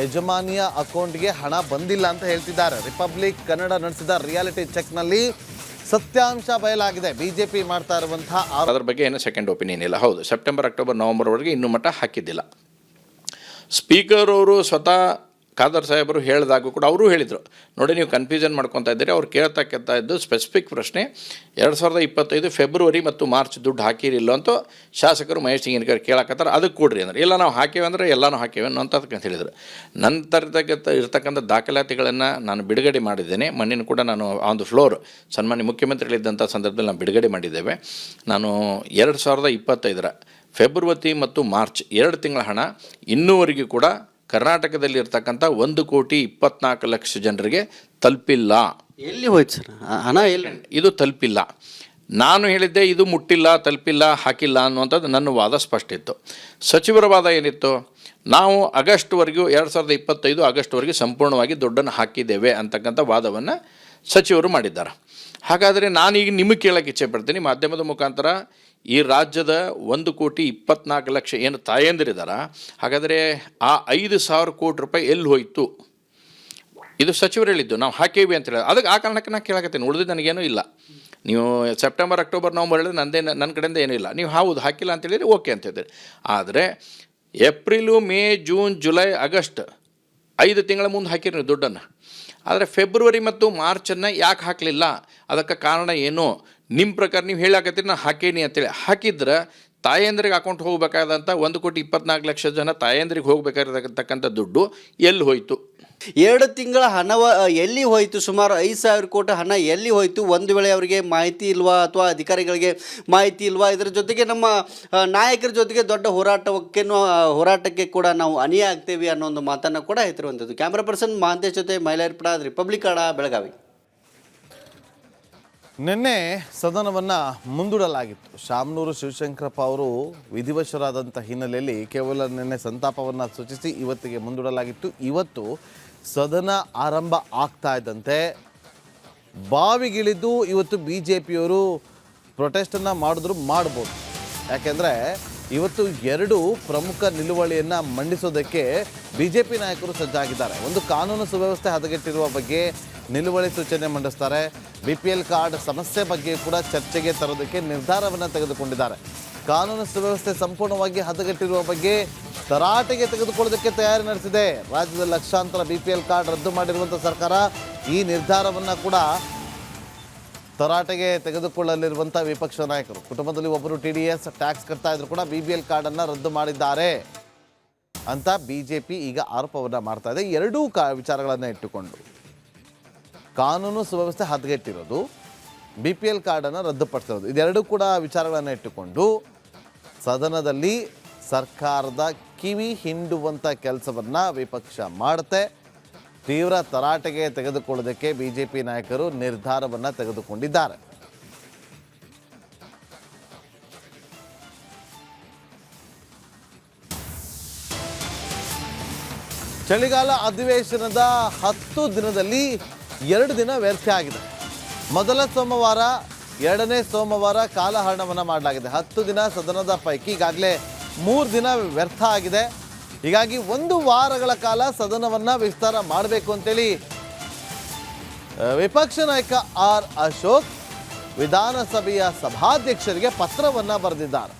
ಯಜಮಾನಿಯ ಅಕೌಂಟ್ಗೆ ಹಣ ಬಂದಿಲ್ಲ ಅಂತ ಹೇಳ್ತಿದ್ದಾರೆ. ರಿಪಬ್ಲಿಕ್ ಕನ್ನಡ ನಡೆಸಿದ ರಿಯಾಲಿಟಿ ಚೆಕ್ನಲ್ಲಿ ಸತ್ಯಾಂಶ ಬಯಲಾಗಿದೆ. ಬಿಜೆಪಿ ಮಾಡ್ತಾ ಇರುವಂತಹ ಅದ್ರ ಬಗ್ಗೆ ಏನೋ ಸೆಕೆಂಡ್ ಒಪಿನಿಯನ್ ಇಲ್ಲ. ಹೌದು, ಸೆಪ್ಟೆಂಬರ್, ಅಕ್ಟೋಬರ್, ನವಂಬರ್ವರೆಗೆ ಇನ್ನೂ ಮಟ್ಟ ಹಾಕಿದ್ದಿಲ್ಲ. ಸ್ಪೀಕರ್ ಅವರು ಸ್ವತಃ ಖಾದರ್ ಸಾಹೇಬರು ಹೇಳಿದಾಗೂ ಕೂಡ ಅವರು ಹೇಳಿದರು, ನೋಡಿ ನೀವು ಕನ್ಫ್ಯೂಷನ್ ಮಾಡ್ಕೊತಾ ಇದ್ದೀರಿ. ಅವ್ರು ಕೇಳ್ತಕ್ಕಂಥ ಇದ್ದು ಸ್ಪೆಸಿಫಿಕ್ ಪ್ರಶ್ನೆ 2025 ಫೆಬ್ರವರಿ ಮತ್ತು ಮಾರ್ಚ್ ದುಡ್ಡು ಹಾಕಿರಿಲ್ಲ ಅಂತ ಶಾಸಕರು ಮಹೇಶ್ ಹಿಂಗೇನಕರ್ ಕೇಳಕತ್ತಾರೆ. ಅದಕ್ಕೆ ಕೊಡ್ರಿ ಅಂದ್ರೆ, ಇಲ್ಲ ನಾವು ಹಾಕೇವೆ ಅಂದರೆ ಎಲ್ಲನೂ ಹಾಕೇವೆ ಅಂತಕ್ಕಂತ ಹೇಳಿದರು. ನಂತರ ಇರ್ತಕ್ಕಂಥ ದಾಖಲಾತಿಗಳನ್ನು ನಾನು ಬಿಡುಗಡೆ ಮಾಡಿದ್ದೇನೆ. ಮೊನ್ನೆ ಕೂಡ ನಾನು ಆನ್ ದ ಫ್ಲೋರ್ ಸನ್ಮಾನ್ಯ ಮುಖ್ಯಮಂತ್ರಿಗಳಿದ್ದಂಥ ಸಂದರ್ಭದಲ್ಲಿ ನಾವು ಬಿಡುಗಡೆ ಮಾಡಿದ್ದೇವೆ. ನಾನು 2025 ಫೆಬ್ರವರಿ ಮತ್ತು ಮಾರ್ಚ್ 2 ತಿಂಗಳ ಹಣ ಇನ್ನೂವರೆಗೂ ಕೂಡ ಕರ್ನಾಟಕದಲ್ಲಿ ಇರ್ತಕ್ಕಂಥ 1,24,00,000 ಜನರಿಗೆ ತಲುಪಿಲ್ಲ. ಎಲ್ಲಿ ಹೋಯ್ತು ಸರ್ ಹಣ? ಎಲ್ಲಿ ಇದು ತಲುಪಿಲ್ಲ. ನಾನು ಹೇಳಿದ್ದೆ ಇದು ಮುಟ್ಟಿಲ್ಲ, ತಲುಪಿಲ್ಲ, ಹಾಕಿಲ್ಲ ಅನ್ನುವಂಥದ್ದು ನನ್ನ ವಾದ ಸ್ಪಷ್ಟ ಇತ್ತು. ಸಚಿವರ ವಾದ ಏನಿತ್ತು? ನಾವು ಆಗಸ್ಟ್ವರೆಗೂ 2025 ಆಗಸ್ಟ್ವರೆಗೂ ಸಂಪೂರ್ಣವಾಗಿ ದುಡ್ಡನ್ನು ಹಾಕಿದ್ದೇವೆ ಅಂತಕ್ಕಂಥ ವಾದವನ್ನು ಸಚಿವರು ಮಾಡಿದ್ದಾರೆ. ಹಾಗಾದರೆ ನಾನೀಗ ನಿಮಗೆ ಕೇಳೋಕ್ಕೆ ಇಚ್ಛೆ ಪಡ್ತೀನಿ ಮಾಧ್ಯಮದ ಮುಖಾಂತರ, ಈ ರಾಜ್ಯದ 1,24,00,000 ಏನು ತಾಯಂದಿರಿದಾರ, ಹಾಗಾದರೆ ಆ 5,000 ಕೋಟಿ ರೂಪಾಯಿ ಎಲ್ಲಿ ಹೋಯಿತು? ಇದು ಸಚಿವರು ಹೇಳಿದ್ದು, ನಾವು ಹಾಕೇವಿ ಅಂತ ಹೇಳಿ. ಅದಕ್ಕೆ ಆ ಕಾರಣಕ್ಕೆ ನಾನು ಕೇಳಕತ್ತೀನಿ, ಉಳಿದು ನನಗೇನೂ ಇಲ್ಲ. ನೀವು ಸೆಪ್ಟೆಂಬರ್, ಅಕ್ಟೋಬರ್, ನವಂಬರ್ ಹೇಳಿದ್ರೆ ನನ್ನ ಕಡೆಯಿಂದ ಏನೂ ಇಲ್ಲ. ನೀವು ಹೌದು ಹಾಕಿಲ್ಲ ಅಂತ ಹೇಳಿದ್ರೆ ಓಕೆ ಅಂತ ಹೇಳಿದ್ರಿ. ಆದರೆ April, May, June, July, August 5 ತಿಂಗಳ ಮುಂದೆ ಹಾಕಿರಿ ನೀವು ದುಡ್ಡನ್ನು. ಆದರೆ ಫೆಬ್ರವರಿ ಮತ್ತು ಮಾರ್ಚನ್ನು ಯಾಕೆ ಹಾಕಲಿಲ್ಲ? ಅದಕ್ಕೆ ಕಾರಣ ಏನು? ನಿಮ್ಮ ಪ್ರಕಾರ ನೀವು ಹೇಳಾಕತ್ತೀರಿ ನಾನು ಹಾಕೇನಿ ಅಂತೇಳಿ. ಹಾಕಿದ್ರೆ ತಾಯಂದ್ರಿಗೆ ಅಕೌಂಟ್ ಹೋಗಬೇಕಾದಂಥ 1,24,00,000 ಜನ ತಾಯಂದ್ರಿಗೆ ಹೋಗಬೇಕಾಗಿರ್ತಕ್ಕಂಥ ದುಡ್ಡು ಎಲ್ಲಿ ಹೋಯಿತು? 2 ತಿಂಗಳ ಹಣ ಎಲ್ಲಿ ಹೋಯಿತು? ಸುಮಾರು 5,000 ಕೋಟಿ ಹಣ ಎಲ್ಲಿ ಹೋಯಿತು? ಒಂದು ವೇಳೆ ಅವರಿಗೆ ಮಾಹಿತಿ ಇಲ್ವಾ ಅಥವಾ ಅಧಿಕಾರಿಗಳಿಗೆ ಮಾಹಿತಿ ಇಲ್ವಾ? ಇದರ ಜೊತೆಗೆ ನಮ್ಮ ನಾಯಕರ ಜೊತೆಗೆ ದೊಡ್ಡ ಹೋರಾಟಕ್ಕೆ ಕೂಡ ನಾವು ಅಣಿಯ ಆಗ್ತೇವೆ ಅನ್ನೋ ಒಂದು ಮಾತನ್ನು ಕೂಡ ಹೇಳ್ತಿರುವಂಥದ್ದು. ಕ್ಯಾಮ್ರಾ ಪರ್ಸನ್ ಮಹಾಂತೇಶ್ ಜೊತೆ ಮೈಲಾರಿಪುರ, ರಿಪಬ್ಲಿಕ್ ಕನ್ನಡ, ಬೆಳಗಾವಿ. ನಿನ್ನೆ ಸದನವನ್ನು ಮುಂದೂಡಲಾಗಿತ್ತು. ಶಾಮನೂರು ಶಿವಶಂಕರಪ್ಪ ಅವರು ವಿಧಿವಶರಾದಂಥ ಹಿನ್ನೆಲೆಯಲ್ಲಿ ಕೇವಲ ನಿನ್ನೆ ಸಂತಾಪವನ್ನು ಸೂಚಿಸಿ ಇವತ್ತಿಗೆ ಮುಂದೂಡಲಾಗಿತ್ತು. ಇವತ್ತು ಸದನ ಆರಂಭ ಆಗ್ತಾ ಇದ್ದಂತೆ ಬಾವಿಗಿಳಿದು ಇವತ್ತು ಬಿ ಜೆ ಪಿಯವರು ಪ್ರೊಟೆಸ್ಟನ್ನು ಮಾಡ್ಬೋದು. ಯಾಕೆಂದರೆ ಇವತ್ತು 2 ಪ್ರಮುಖ ನಿಲುವಳಿಯನ್ನು ಮಂಡಿಸೋದಕ್ಕೆ ಬಿ ಜೆ ಪಿ ನಾಯಕರು ಸಜ್ಜಾಗಿದ್ದಾರೆ. ಒಂದು, ಕಾನೂನು ಸುವ್ಯವಸ್ಥೆ ಹದಗೆಟ್ಟಿರುವ ಬಗ್ಗೆ ನಿಲುವಳಿ ಸೂಚನೆ ಮಂಡಿಸ್ತಾರೆ. BPL ಕಾರ್ಡ್ ಸಮಸ್ಯೆ ಬಗ್ಗೆ ಕೂಡ ಚರ್ಚೆಗೆ ತರೋದಕ್ಕೆ ನಿರ್ಧಾರವನ್ನು ತೆಗೆದುಕೊಂಡಿದ್ದಾರೆ. ಕಾನೂನು ಸುವ್ಯವಸ್ಥೆ ಸಂಪೂರ್ಣವಾಗಿ ಹದಗೆಟ್ಟಿರುವ ಬಗ್ಗೆ ತರಾಟೆಗೆ ತೆಗೆದುಕೊಳ್ಳೋದಕ್ಕೆ ತಯಾರಿ ನಡೆಸಿದೆ. ರಾಜ್ಯದ ಲಕ್ಷಾಂತರ BPL ಕಾರ್ಡ್ ರದ್ದು ಮಾಡಿರುವಂಥ ಸರ್ಕಾರ ಈ ನಿರ್ಧಾರವನ್ನು ಕೂಡ ತರಾಟೆಗೆ ತೆಗೆದುಕೊಳ್ಳಲಿರುವಂಥ ವಿಪಕ್ಷ ನಾಯಕರು. ಕುಟುಂಬದಲ್ಲಿ ಒಬ್ಬರು TDS ಟ್ಯಾಕ್ಸ್ ಕಟ್ತಾ ಇದ್ರು ಕೂಡ BPL ಕಾರ್ಡನ್ನು ರದ್ದು ಮಾಡಿದ್ದಾರೆ ಅಂತ BJP ಈಗ ಆರೋಪವನ್ನು ಮಾಡ್ತಾ ಇದೆ. ಎರಡೂ ವಿಚಾರಗಳನ್ನು ಇಟ್ಟುಕೊಂಡು, ಕಾನೂನು ಸುವ್ಯವಸ್ಥೆ ಹದಗೆಟ್ಟಿರೋದು, BPL ಕಾರ್ಡನ್ನು ರದ್ದುಪಡಿಸಿರೋದು, ಇದೆರಡೂ ಕೂಡ ವಿಚಾರಗಳನ್ನು ಇಟ್ಟುಕೊಂಡು ಸದನದಲ್ಲಿ ಸರ್ಕಾರದ ಕಿವಿ ಹಿಂಡುವಂಥ ಕೆಲಸವನ್ನು ವಿಪಕ್ಷ ಮಾಡುತ್ತೆ. ತೀವ್ರ ತರಾಟೆಗೆ ತೆಗೆದುಕೊಳ್ಳೋದಕ್ಕೆ BJP ನಾಯಕರು ನಿರ್ಧಾರವನ್ನು ತೆಗೆದುಕೊಂಡಿದ್ದಾರೆ. ಚಳಿಗಾಲ ಅಧಿವೇಶನದ 10 ದಿನದಲ್ಲಿ 2 ದಿನ ವ್ಯರ್ಥ ಆಗಿದೆ. ಮೊದಲ ಸೋಮವಾರ, 2ನೇ ಸೋಮವಾರ ಕಾಲಹರಣವನ್ನು ಮಾಡಲಾಗಿದೆ. 10 ದಿನ ಸದನದ ಪೈಕಿ ಈಗಾಗಲೇ 3 ದಿನ ವ್ಯರ್ಥ ಆಗಿದೆ. ಹೀಗಾಗಿ 1 ವಾರಗಳ ಕಾಲ ಸದನವನ್ನು ವಿಸ್ತಾರ ಮಾಡಬೇಕು ಅಂತೇಳಿ ವಿಪಕ್ಷ ನಾಯಕ ಆರ್ ಅಶೋಕ್ ವಿಧಾನಸಭೆಯ ಸಭಾಧ್ಯಕ್ಷರಿಗೆ ಪತ್ರವನ್ನು ಬರೆದಿದ್ದಾರೆ.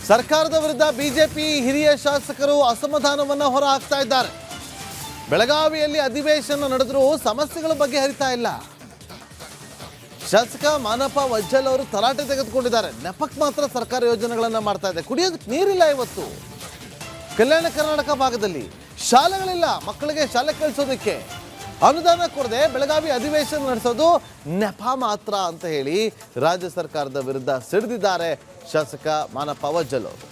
ಸರ್ಕಾರದ ವಿರುದ್ಧ ಬಿಜೆಪಿ ಹಿರಿಯ ಶಾಸಕರು ಅಸಮಾಧಾನವನ್ನ ಹೊರ ಹಾಕ್ತಾ ಇದ್ದಾರೆ. ಬೆಳಗಾವಿಯಲ್ಲಿ ಅಧಿವೇಶನ ನಡೆದರೂ ಸಮಸ್ಯೆಗಳ ಬಗ್ಗೆ ಹರಿತಾ ಇಲ್ಲ. ಶಾಸಕ ಮಾನಪ್ಪ ವಜ್ಜಲ್ ಅವರು ತರಾಟೆ ತೆಗೆದುಕೊಂಡಿದ್ದಾರೆ. ನೆಪಕ್ಕೆ ಮಾತ್ರ ಸರ್ಕಾರ ಯೋಜನೆಗಳನ್ನ ಮಾಡ್ತಾ ಇದೆ. ಕುಡಿಯೋದಕ್ಕೆ ನೀರಿಲ್ಲ. ಇವತ್ತು ಕಲ್ಯಾಣ ಕರ್ನಾಟಕ ಭಾಗದಲ್ಲಿ ಶಾಲೆಗಳಿಲ್ಲ. ಮಕ್ಕಳಿಗೆ ಶಾಲೆ ಕಳಿಸೋದಕ್ಕೆ ಅನುದಾನ ಕೊಡದೆ ಬೆಳಗಾವಿ ಅಧಿವೇಶನ ನಡೆಸೋದು ನೆಪ ಮಾತ್ರ ಅಂತ ಹೇಳಿ ರಾಜ್ಯ ಸರ್ಕಾರದ ವಿರುದ್ಧ ಸಿಡಿದಿದ್ದಾರೆ ಶಾಸಕ ಮಾನಪ್ಪ ವಜ್ಜಲ್ ಅವರು.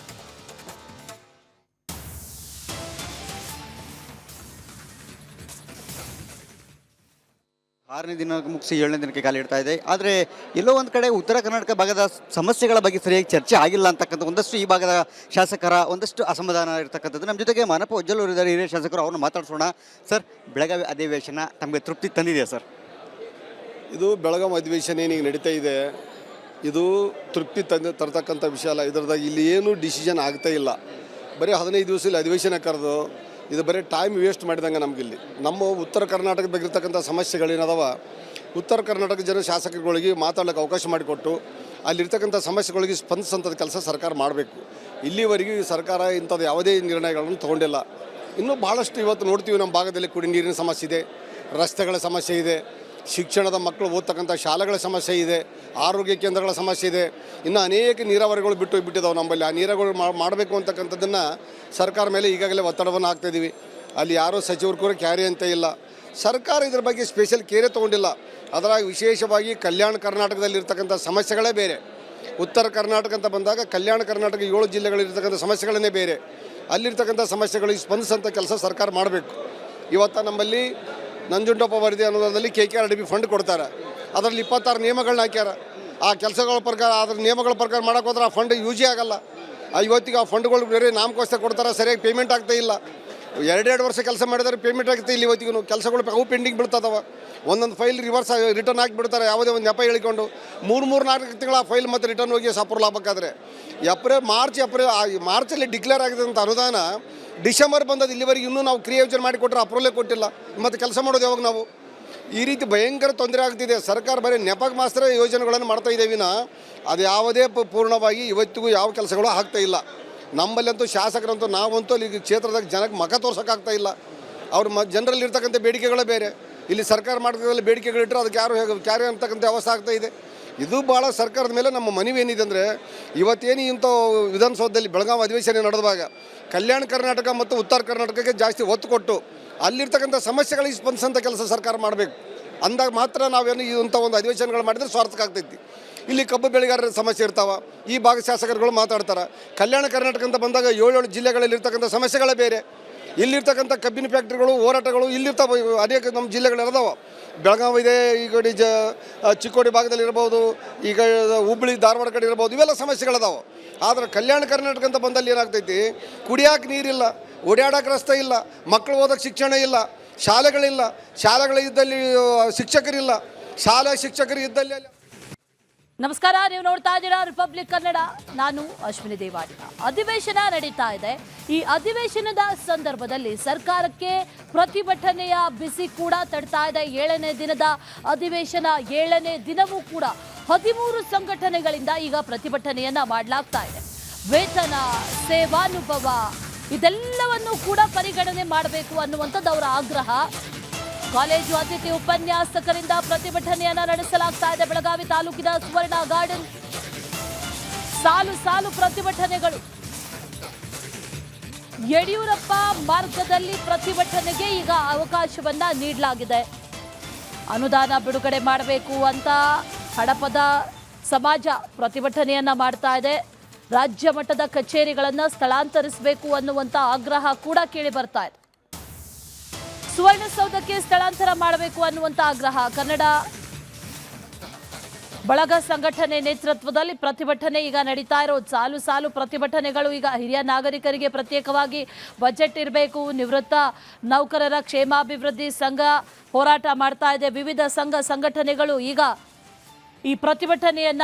6ನೇ ದಿನ ಮುಗಿಸಿ 7ನೇ ದಿನಕ್ಕೆ ಕಾಲಿಡ್ತಾ ಇದೆ. ಆದರೆ ಎಲ್ಲೋ ಒಂದು ಕಡೆ ಉತ್ತರ ಕರ್ನಾಟಕ ಭಾಗದ ಸಮಸ್ಯೆಗಳ ಬಗ್ಗೆ ಸರಿಯಾಗಿ ಚರ್ಚೆ ಆಗಿಲ್ಲ ಅಂತಕ್ಕಂಥ ಒಂದಷ್ಟು ಈ ಭಾಗದ ಶಾಸಕರ ಒಂದಷ್ಟು ಅಸಮಾಧಾನ ಇರತಕ್ಕಂಥದ್ದು. ನಮ್ಮ ಜೊತೆಗೆ ಮಾನಪ್ಪ ವಜ್ಜಲ್ ಅವರು ಇದ್ದಾರೆ, ಹಿರಿಯ ಶಾಸಕರು. ಅವ್ರನ್ನ ಮಾತಾಡ್ಸೋಣ. ಸರ್, ಬೆಳಗಾವಿ ಅಧಿವೇಶನ ತಮಗೆ ತೃಪ್ತಿ ತಂದಿದೆಯಾ ಸರ್? ಇದು ಬೆಳಗಾವಿ ಅಧಿವೇಶನ ಏನೀಗ ನಡೀತಾ ಇದೆ, ಇದು ತೃಪ್ತಿ ತರ್ತಕ್ಕಂಥ ವಿಷಯ ಅಲ್ಲ. ಇದರದಾಗ ಇಲ್ಲಿ ಏನು ಡಿಸಿಷನ್ ಆಗ್ತಾ ಇಲ್ಲ. ಬರೀ 15 ದಿವಸದಲ್ಲಿ ಅಧಿವೇಶನ ಕರೆದು ಇದು ಬರೀ ಟೈಮ್ ವೇಸ್ಟ್ ಮಾಡಿದಂಗೆ ನಮಗಿಲ್ಲಿ. ನಮ್ಮ ಉತ್ತರ ಕರ್ನಾಟಕದ ಬಗ್ಗೆ ಇರ್ತಕ್ಕಂಥ ಸಮಸ್ಯೆಗಳೇನದವ, ಉತ್ತರ ಕರ್ನಾಟಕ ಜನ ಶಾಸಕರುಗಳಿಗೆ ಮಾತಾಡೋಕ್ಕೆ ಅವಕಾಶ ಮಾಡಿಕೊಟ್ಟು ಅಲ್ಲಿರ್ತಕ್ಕಂಥ ಸಮಸ್ಯೆಗಳಿಗೆ ಸ್ಪಂದಿಸೋಂಥದ್ದು ಕೆಲಸ ಸರ್ಕಾರ ಮಾಡಬೇಕು. ಇಲ್ಲಿವರೆಗೂ ಈ ಸರ್ಕಾರ ಇಂಥದ್ದು ಯಾವುದೇ ನಿರ್ಣಯಗಳನ್ನು ತೊಗೊಂಡಿಲ್ಲ. ಇನ್ನೂ ಭಾಳಷ್ಟು ಇವತ್ತು ನೋಡ್ತೀವಿ, ನಮ್ಮ ಭಾಗದಲ್ಲಿ ಕುಡಿ ನೀರಿನ ಸಮಸ್ಯೆ ಇದೆ, ರಸ್ತೆಗಳ ಸಮಸ್ಯೆ ಇದೆ, ಶಿಕ್ಷಣದ ಮಕ್ಕಳು ಓದ್ತಕ್ಕಂಥ ಶಾಲೆಗಳ ಸಮಸ್ಯೆ ಇದೆ, ಆರೋಗ್ಯ ಕೇಂದ್ರಗಳ ಸಮಸ್ಯೆ ಇದೆ. ಇನ್ನು ಅನೇಕ ನೀರಾವರಿಗಳು ಬಿಟ್ಟಿದ್ದಾವೆ ನಮ್ಮಲ್ಲಿ. ಆ ನೀರಾವರಿ ಮಾಡಬೇಕು ಅಂತಕ್ಕಂಥದ್ದನ್ನು ಸರ್ಕಾರ ಮೇಲೆ ಈಗಾಗಲೇ ಒತ್ತಡವನ್ನು ಹಾಕ್ತಾಯಿದ್ದೀವಿ. ಅಲ್ಲಿ ಯಾರೋ ಸಚಿವರು ಕೂಡ ಕ್ಯಾರಿ ಅಂತ ಇಲ್ಲ. ಸರ್ಕಾರ ಇದ್ರ ಬಗ್ಗೆ ಸ್ಪೆಷಲ್ ಕೇರೆ ತೊಗೊಂಡಿಲ್ಲ. ಅದರಾಗ ವಿಶೇಷವಾಗಿ ಕಲ್ಯಾಣ ಕರ್ನಾಟಕದಲ್ಲಿರ್ತಕ್ಕಂಥ ಸಮಸ್ಯೆಗಳೇ ಬೇರೆ. ಉತ್ತರ ಕರ್ನಾಟಕ ಅಂತ ಬಂದಾಗ ಕಲ್ಯಾಣ ಕರ್ನಾಟಕ 7 ಜಿಲ್ಲೆಗಳಿರ್ತಕ್ಕಂಥ ಸಮಸ್ಯೆಗಳನ್ನೇ ಬೇರೆ. ಅಲ್ಲಿರ್ತಕ್ಕಂಥ ಸಮಸ್ಯೆಗಳಿಗೆ ಸ್ಪಂದಿಸೋಂಥ ಕೆಲಸ ಸರ್ಕಾರ ಮಾಡಬೇಕು. ಇವತ್ತು ನಮ್ಮಲ್ಲಿ ನಂಜುಂಡಪ್ಪ ವರದಿ ಅನುದಾನದಲ್ಲಿ KKRDB ಫಂಡ್ ಕೊಡ್ತಾರೆ. ಅದರಲ್ಲಿ 26 ನಿಯಮಗಳನ್ನ ಹಾಕ್ಯಾರ. ಆ ಕೆಲಸಗಳ ಪ್ರಕಾರ, ಅದ್ರ ನಿಯಮಗಳ ಪ್ರಕಾರ ಮಾಡೋಕೆ ಹೋದ್ರೆ ಆ ಫಂಡ್ ಯೂಸೇ ಆಗಲ್ಲ. ಇವತ್ತಿಗೆ ಆ ಫಂಡ್ಗಳು ಬೇರೆ ನಾಮಕೋಸ್ಕರ ಕೊಡ್ತಾರೆ, ಸರಿಯಾಗಿ ಪೇಮೆಂಟ್ ಆಗ್ತಾ ಇಲ್ಲ. 2 ವರ್ಷ ಕೆಲಸ ಮಾಡಿದರೆ ಪೇಮೆಂಟ್ ಆಗ್ತಾ ಇಲ್ಲ. ಇವತ್ತಿಗೂ ಕೆಲಸಗಳು ಅವು ಪೆಂಡಿಂಗ್ ಬೀಳ್ತದವ. ಒಂದೊಂದು ಫೈಲ್ ರಿಟರ್ನ್ ಹಾಕಿಬಿಡ್ತಾರೆ, ಯಾವುದೇ ಒಂದು ನೆಪ ಹೇಳಿಕೊಂಡು 3-4 ತಿಂಗಳ ಆ ಫೈಲ್ ಮತ್ತೆ ರಿಟರ್ನ್ ಹೋಗಿ ಸಾಪುರ್ ಲಾಭಕ್ಕಾದರೆ ಮಾರ್ಚಲ್ಲಿ ಡಿಕ್ಲೇರ್ ಆಗಿದಂಥ ಅನುದಾನ ಡಿಸೆಂಬರ್ ಬಂದದ್ದು ಇಲ್ಲಿವರೆಗೆ ಇನ್ನೂ ನಾವು ಕ್ರಿಯಾ ಯೋಜನೆ ಮಾಡಿಕೊಟ್ರೆ ಅಪ್ರೂವಲೇ ಕೊಟ್ಟಿಲ್ಲ. ಮತ್ತು ಕೆಲಸ ಮಾಡೋದು ಯಾವಾಗ ನಾವು? ಈ ರೀತಿ ಭಯಂಕರ ತೊಂದರೆ ಆಗ್ತಿದೆ. ಸರ್ಕಾರ ಬರೀ ನೆಪಕ್ಕೆ ಮಾತ್ರ ಯೋಜನೆಗಳನ್ನು ಮಾಡ್ತಾ ಇದ್ದೇವಿನ ಅದು ಯಾವುದೇ ಪೂರ್ಣವಾಗಿ ಇವತ್ತಿಗೂ ಯಾವ ಕೆಲಸಗಳು ಆಗ್ತಾ ಇಲ್ಲ. ನಮ್ಮಲ್ಲಂತೂ ಶಾಸಕರಂತೂ ನಾವಂತೂ ಇಲ್ಲಿ ಕ್ಷೇತ್ರದಾಗ ಜನಕ್ಕೆ ಮಖ ತೋರ್ಸೋಕ್ಕಾಗ್ತಾ ಇಲ್ಲ. ಅವ್ರ ಜನರಲ್ಲಿ ಇರ್ತಕ್ಕಂಥ ಬೇಡಿಕೆಗಳೇ ಬೇರೆ. ಇಲ್ಲಿ ಸರ್ಕಾರ ಮಾಡ್ತಕ್ಕಂಥ ಬೇಡಿಕೆಗಳಿಟ್ಟರೆ ಅದಕ್ಕೆ ಯಾರು ಅಂತಕ್ಕಂಥ ವ್ಯವಸ್ಥೆ ಆಗ್ತಾ ಇದೆ. ಇದು ಭಾಳ ಸರ್ಕಾರದ ಮೇಲೆ ನಮ್ಮ ಮನವಿ ಏನಿದೆ ಅಂದರೆ, ಇವತ್ತೇನು ಇಂಥ ವಿಧಾನಸೌಧದಲ್ಲಿ ಬೆಳಗಾವಿ ಅಧಿವೇಶನ ನಡೆದಾಗ ಕಲ್ಯಾಣ ಕರ್ನಾಟಕ ಮತ್ತು ಉತ್ತರ ಕರ್ನಾಟಕಕ್ಕೆ ಜಾಸ್ತಿ ಒತ್ತು ಕೊಟ್ಟು ಅಲ್ಲಿರ್ತಕ್ಕಂಥ ಸಮಸ್ಯೆಗಳಿಗೆ ಸ್ಪಂದಿಸೋಂಥ ಕೆಲಸ ಸರ್ಕಾರ ಮಾಡಬೇಕು. ಅಂದಾಗ ಮಾತ್ರ ನಾವೇನು ಇಂಥ ಒಂದು ಅಧಿವೇಶನಗಳು ಮಾಡಿದರೆ ಸಾರ್ಥಕ ಆಗ್ತೈತಿ. ಇಲ್ಲಿ ಕಬ್ಬು ಬೆಳೆಗಾರರ ಸಮಸ್ಯೆ ಇರ್ತಾವೆ, ಈ ಭಾಗದ ಶಾಸಕರುಗಳು ಮಾತಾಡ್ತಾರೆ. ಕಲ್ಯಾಣ ಕರ್ನಾಟಕ ಅಂತ ಬಂದಾಗ 7 ಜಿಲ್ಲೆಗಳಲ್ಲಿರ್ತಕ್ಕಂಥ ಸಮಸ್ಯೆಗಳೇ ಬೇರೆ. ಇಲ್ಲಿರ್ತಕ್ಕಂಥ ಕಬ್ಬಿನ ಫ್ಯಾಕ್ಟ್ರಿಗಳು, ಹೋರಾಟಗಳು ಇಲ್ಲಿರ್ತಾವೆ. ಅನೇಕ ನಮ್ಮ ಜಿಲ್ಲೆಗಳಿರ್ತಾವೆ. ಬೆಳಗಾವಿ ಇದೆ, ಈ ಕಡೆ ಚಿಕ್ಕೋಡಿ ಭಾಗದಲ್ಲಿ ಇರ್ಬೋದು, ಈಗ ಹುಬ್ಬಳ್ಳಿ ಧಾರವಾಡ ಕಡೆ ಇರ್ಬೋದು. ಇವೆಲ್ಲ ಸಮಸ್ಯೆಗಳದಾವೆ. ಆದರೆ ಕಲ್ಯಾಣ ಕರ್ನಾಟಕ ಅಂತ ಬಂದಲ್ಲಿ ಏನಾಗ್ತೈತಿ, ಕುಡಿಯೋಕೆ ನೀರಿಲ್ಲ, ಓಡಾಡೋಕೆ ರಸ್ತೆ ಇಲ್ಲ, ಮಕ್ಕಳು ಓದೋಕ್ಕೆ ಶಿಕ್ಷಣ ಇಲ್ಲ, ಶಾಲೆಗಳಿಲ್ಲ, ಶಾಲೆಗಳಿದ್ದಲ್ಲಿ ಶಿಕ್ಷಕರಿಲ್ಲ, ಶಾಲಾ ಶಿಕ್ಷಕರು ಇದ್ದಲ್ಲಿ. ನಮಸ್ಕಾರ, ನೀವು ನೋಡ್ತಾ ಇದ್ದೀರಾ ರಿಪಬ್ಲಿಕ್ ಕನ್ನಡ. ನಾನು ಅಶ್ವಿನಿ ದೇವಾಡಿಗ. ಅಧಿವೇಶನ ನಡೀತಾ ಇದೆ. ಈ ಅಧಿವೇಶನದ ಸಂದರ್ಭದಲ್ಲಿ ಸರ್ಕಾರಕ್ಕೆ ಪ್ರತಿಭಟನೆಯ ಬಿಸಿ ಕೂಡ ತಡ್ತಾ ಇದೆ. 7ನೇ ದಿನದ ಅಧಿವೇಶನ, 7ನೇ ದಿನವೂ ಕೂಡ 13 ಸಂಘಟನೆಗಳಿಂದ ಈಗ ಪ್ರತಿಭಟನೆಯನ್ನ ಮಾಡಲಾಗ್ತಾ ಇದೆ. ವೇತನ, ಸೇವಾನುಭವ ಇದೆಲ್ಲವನ್ನು ಕೂಡ ಪರಿಗಣನೆ ಮಾಡಬೇಕು ಅನ್ನುವಂಥದ್ದು ಅವರ ಆಗ್ರಹ. ಕಾಲೇಜು ಅತಿಥಿ ಉಪನ್ಯಾಸಕರಿಂದ ಪ್ರತಿಭಟನೆಯನ್ನ ನಡೆಸಲಾಗ್ತಾ ಇದೆ. ಬೆಳಗಾವಿ ತಾಲೂಕಿನ ಸುವರ್ಣ ಗಾರ್ಡನ್ ಸಾಲು ಪ್ರತಿಭಟನೆಗಳು. ಯಡಿಯೂರಪ್ಪ ಮಾರ್ಗದಲ್ಲಿ ಪ್ರತಿಭಟನೆಗೆ ಈಗ ಅವಕಾಶವನ್ನ ನೀಡಲಾಗಿದೆ. ಅನುದಾನ ಬಿಡುಗಡೆ ಮಾಡಬೇಕು ಅಂತ ಹಡಪದ ಸಮಾಜ ಪ್ರತಿಭಟನೆಯನ್ನ ಮಾಡ್ತಾ ಇದೆ. ರಾಜ್ಯ ಮಟ್ಟದ ಕಚೇರಿಗಳನ್ನ ಸ್ಥಳಾಂತರಿಸಬೇಕು ಅನ್ನುವಂಥ ಆಗ್ರಹ ಕೂಡ ಕೇಳಿ ಬರ್ತಾ ಇದೆ. ಸುವರ್ಣಸೌಧಕ್ಕೆ ಸ್ಥಳಾಂತರ ಮಾಡಬೇಕು ಅನ್ನುವಂಥ ಆಗ್ರಹ. ಕನ್ನಡ ಬಳಗ ಸಂಘಟನೆ ನೇತೃತ್ವದಲ್ಲಿ ಪ್ರತಿಭಟನೆ ಈಗ ನಡೀತಾ ಇರೋದು. ಸಾಲು ಪ್ರತಿಭಟನೆಗಳು. ಈಗ ಹಿರಿಯ ನಾಗರಿಕರಿಗೆ ಪ್ರತ್ಯೇಕವಾಗಿ ಬಜೆಟ್ ಇರಬೇಕು. ನಿವೃತ್ತ ನೌಕರರ ಕ್ಷೇಮಾಭಿವೃದ್ಧಿ ಸಂಘ ಹೋರಾಟ ಮಾಡ್ತಾ ಇದೆ. ವಿವಿಧ ಸಂಘಟನೆಗಳು ಈಗ ಈ ಪ್ರತಿಭಟನೆಯನ್ನ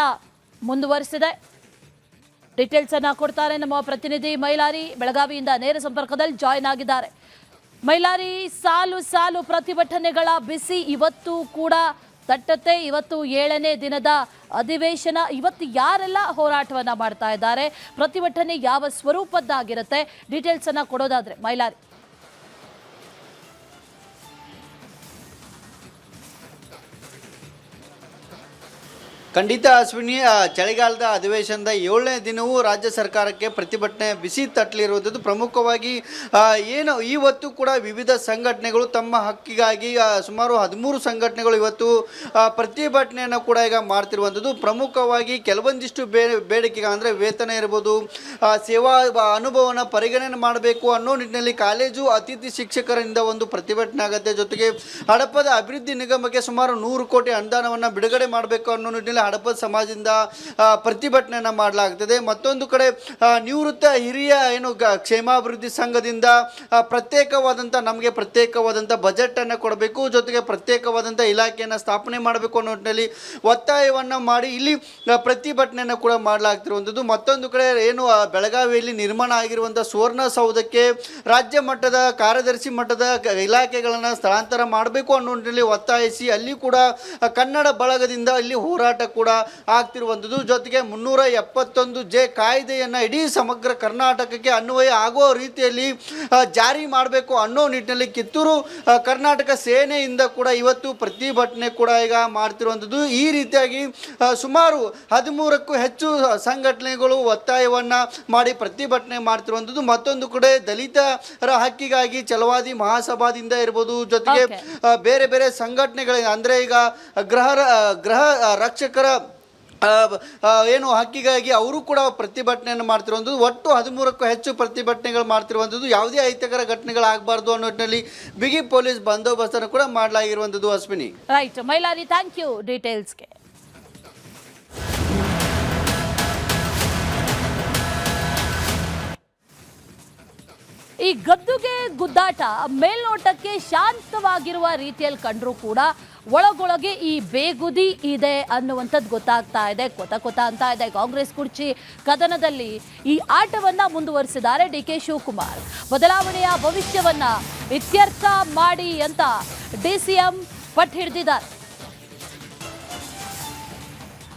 ಮುಂದುವರಿಸಿದೆ. ಡೀಟೇಲ್ಸ್ ಅನ್ನ ಕೊಡ್ತಾರೆ ನಮ್ಮ ಪ್ರತಿನಿಧಿ ಮೈಲಾರಿ. ಬೆಳಗಾವಿಯಿಂದ ನೇರ ಸಂಪರ್ಕದಲ್ಲಿ ಜಾಯಿನ್ ಆಗಿದ್ದಾರೆ. ಮೈಲಾರಿ, ಸಾಲು ಪ್ರತಿಭಟನೆಗಳ ಬಿಸಿ ಇವತ್ತು ಕೂಡ ತಟ್ಟತ್ತೆ. ಇವತ್ತು 7ನೇ ದಿನದ ಅಧಿವೇಶನ. ಇವತ್ತು ಯಾರೆಲ್ಲ ಹೋರಾಟವನ್ನ ಮಾಡ್ತಾ ಇದ್ದಾರೆ, ಪ್ರತಿಭಟನೆ ಯಾವ ಸ್ವರೂಪದ್ದಾಗಿರುತ್ತೆ, ಡೀಟೇಲ್ಸ್ ಅನ್ನ ಕೊಡೋದಾದ್ರೆ ಮೈಲಾರಿ. ಖಂಡಿತ ಅಶ್ವಿನಿ, ಚಳಿಗಾಲದ ಅಧಿವೇಶನದ 7ನೇ ದಿನವೂ ರಾಜ್ಯ ಸರ್ಕಾರಕ್ಕೆ ಪ್ರತಿಭಟನೆ ಬಿಸಿ ತಟ್ಟಲಿರುವುದು ಪ್ರಮುಖವಾಗಿ ಏನು ಇವತ್ತು ಕೂಡ ವಿವಿಧ ಸಂಘಟನೆಗಳು ತಮ್ಮ ಹಕ್ಕಿಗಾಗಿ ಸುಮಾರು 13 ಸಂಘಟನೆಗಳು ಇವತ್ತು ಪ್ರತಿಭಟನೆಯನ್ನು ಕೂಡ ಈಗ ಮಾಡ್ತಿರುವಂಥದ್ದು. ಪ್ರಮುಖವಾಗಿ ಕೆಲವೊಂದಿಷ್ಟು ಬೇಡಿಕೆಗಳು ಅಂದರೆ ವೇತನ ಇರ್ಬೋದು, ಸೇವಾ ಅನುಭವನ ಪರಿಗಣನೆ ಮಾಡಬೇಕು ಅನ್ನೋ ನಿಟ್ಟಿನಲ್ಲಿ ಕಾಲೇಜು ಅತಿಥಿ ಶಿಕ್ಷಕರಿಂದ ಒಂದು ಪ್ರತಿಭಟನೆ ಆಗುತ್ತೆ. ಜೊತೆಗೆ ಹಡಪದ ಅಭಿವೃದ್ಧಿ ನಿಗಮಕ್ಕೆ ಸುಮಾರು 100 ಕೋಟಿ ಅನುದಾನವನ್ನು ಬಿಡುಗಡೆ ಮಾಡಬೇಕು ಅನ್ನೋ ನಿಟ್ಟಿನಲ್ಲಿ ಹಡಪದ ಸಮಾಜದಿಂದ ಪ್ರತಿಭಟನೆಯನ್ನು ಮಾಡಲಾಗ್ತದೆ. ಮತ್ತೊಂದು ಕಡೆ ನಿವೃತ್ತ ಹಿರಿಯ ಕ್ಷೇಮಾಭಿವೃದ್ಧಿ ಸಂಘದಿಂದ ನಮಗೆ ಪ್ರತ್ಯೇಕವಾದಂಥ ಬಜೆಟ್ ಅನ್ನು ಕೊಡಬೇಕು, ಜೊತೆಗೆ ಪ್ರತ್ಯೇಕವಾದಂಥ ಇಲಾಖೆಯನ್ನು ಸ್ಥಾಪನೆ ಮಾಡಬೇಕು ಅನ್ನೋ ನಿಟ್ಟಿನಲ್ಲಿ ಒತ್ತಾಯವನ್ನು ಮಾಡಿ ಇಲ್ಲಿ ಪ್ರತಿಭಟನೆಯನ್ನು ಕೂಡ ಮಾಡಲಾಗ್ತಿರುವಂಥದ್ದು. ಮತ್ತೊಂದು ಕಡೆ ಬೆಳಗಾವಿಯಲ್ಲಿ ನಿರ್ಮಾಣ ಆಗಿರುವಂಥ ಸುವರ್ಣಸೌಧಕ್ಕೆ ರಾಜ್ಯ ಮಟ್ಟದ ಕಾರ್ಯದರ್ಶಿ ಮಟ್ಟದ ಇಲಾಖೆಗಳನ್ನು ಸ್ಥಳಾಂತರ ಮಾಡಬೇಕು ಅನ್ನೋ ನಿಟ್ಟಿನಲ್ಲಿ ಒತ್ತಾಯಿಸಿ ಅಲ್ಲಿ ಕೂಡ ಕನ್ನಡ ಬಳಗದಿಂದ ಅಲ್ಲಿ ಹೋರಾಟ ಕೂಡ ಆಗ್ತಿರುವಂಥದ್ದು. ಜೊತೆಗೆ 371 ಕಾಯ್ದೆಯನ್ನು ಇಡೀ ಸಮಗ್ರ ಕರ್ನಾಟಕಕ್ಕೆ ಅನ್ವಯ ಆಗೋ ರೀತಿಯಲ್ಲಿ ಜಾರಿ ಮಾಡಬೇಕು ಅನ್ನೋ ನಿಟ್ಟಿನಲ್ಲಿ ಕಿತ್ತೂರು ಕರ್ನಾಟಕ ಸೇನೆಯಿಂದ ಕೂಡ ಇವತ್ತು ಪ್ರತಿಭಟನೆ ಕೂಡ ಈಗ ಮಾಡ್ತಿರುವಂಥದ್ದು. ಈ ರೀತಿಯಾಗಿ ಸುಮಾರು 13ಕ್ಕೂ ಹೆಚ್ಚು ಸಂಘಟನೆಗಳು ಒತ್ತಾಯವನ್ನು ಮಾಡಿ ಪ್ರತಿಭಟನೆ ಮಾಡ್ತಿರುವಂಥದ್ದು. ಮತ್ತೊಂದು ಕಡೆ ದಲಿತರ ಹಕ್ಕಿಗಾಗಿ ಛಲವಾದಿ ಮಹಾಸಭಾದಿಂದ ಇರ್ಬೋದು, ಜೊತೆಗೆ ಬೇರೆ ಬೇರೆ ಸಂಘಟನೆಗಳಿಂದ ಅಂದರೆ ಈಗ ಗೃಹ ರಕ್ಷಕರ ಹಕ್ಕಿಗಾಗಿ ಅವರು ಕೂಡ ಪ್ರತಿಭಟನೆಯನ್ನು ಮಾಡ್ತಿರುವಂಥದ್ದು. ಒಟ್ಟು 13ಕ್ಕೂ ಹೆಚ್ಚು ಪ್ರತಿಭಟನೆಗಳು ಮಾಡ್ತಿರುವಂಥದ್ದು. ಯಾವುದೇ ಅಹಿತಕರ ಘಟನೆಗಳಾಗಬಾರ್ದು ಅನ್ನೋ ನಿಟ್ಟಿನಲ್ಲಿ ಬಿಗಿ ಪೊಲೀಸ್ ಬಂದೋಬಸ್ತನ್ನು ಕೂಡ ಮಾಡಲಾಗಿರುವಂಥದ್ದು. Ashwini. Right Mailari, thank you ಡೀಟೇಲ್ಸ್ಗೆ. ಈ ಗದ್ದುಗೆ ಗುದ್ದಾಟ ಮೇಲ್ನೋಟಕ್ಕೆ ಶಾಂತವಾಗಿರುವ ರೀತಿಯಲ್ಲಿ ಕಂಡ್ರೂ ಕೂಡ ಒಳಗೊಳಗೆ ಈ ಬೇಗುದಿ ಇದೆ ಅನ್ನುವಂಥದ್ದು ಗೊತ್ತಾಗ್ತಾ ಇದೆ. ಕೊತ ಅಂತ ಇದೆ. ಕಾಂಗ್ರೆಸ್ ಕುರ್ಚಿ ಕದನದಲ್ಲಿ ಈ ಆಟವನ್ನ ಮುಂದುವರಿಸಿದ್ದಾರೆ ಡಿಕೆ ಶಿವಕುಮಾರ್. ಬದಲಾವಣೆಯ ಭವಿಷ್ಯವನ್ನ ಇತ್ಯರ್ಥ ಮಾಡಿ ಅಂತ ಡಿಸಿಎಂ ಪಟ್ಟು ಹಿಡಿದಿದ್ದಾರೆ.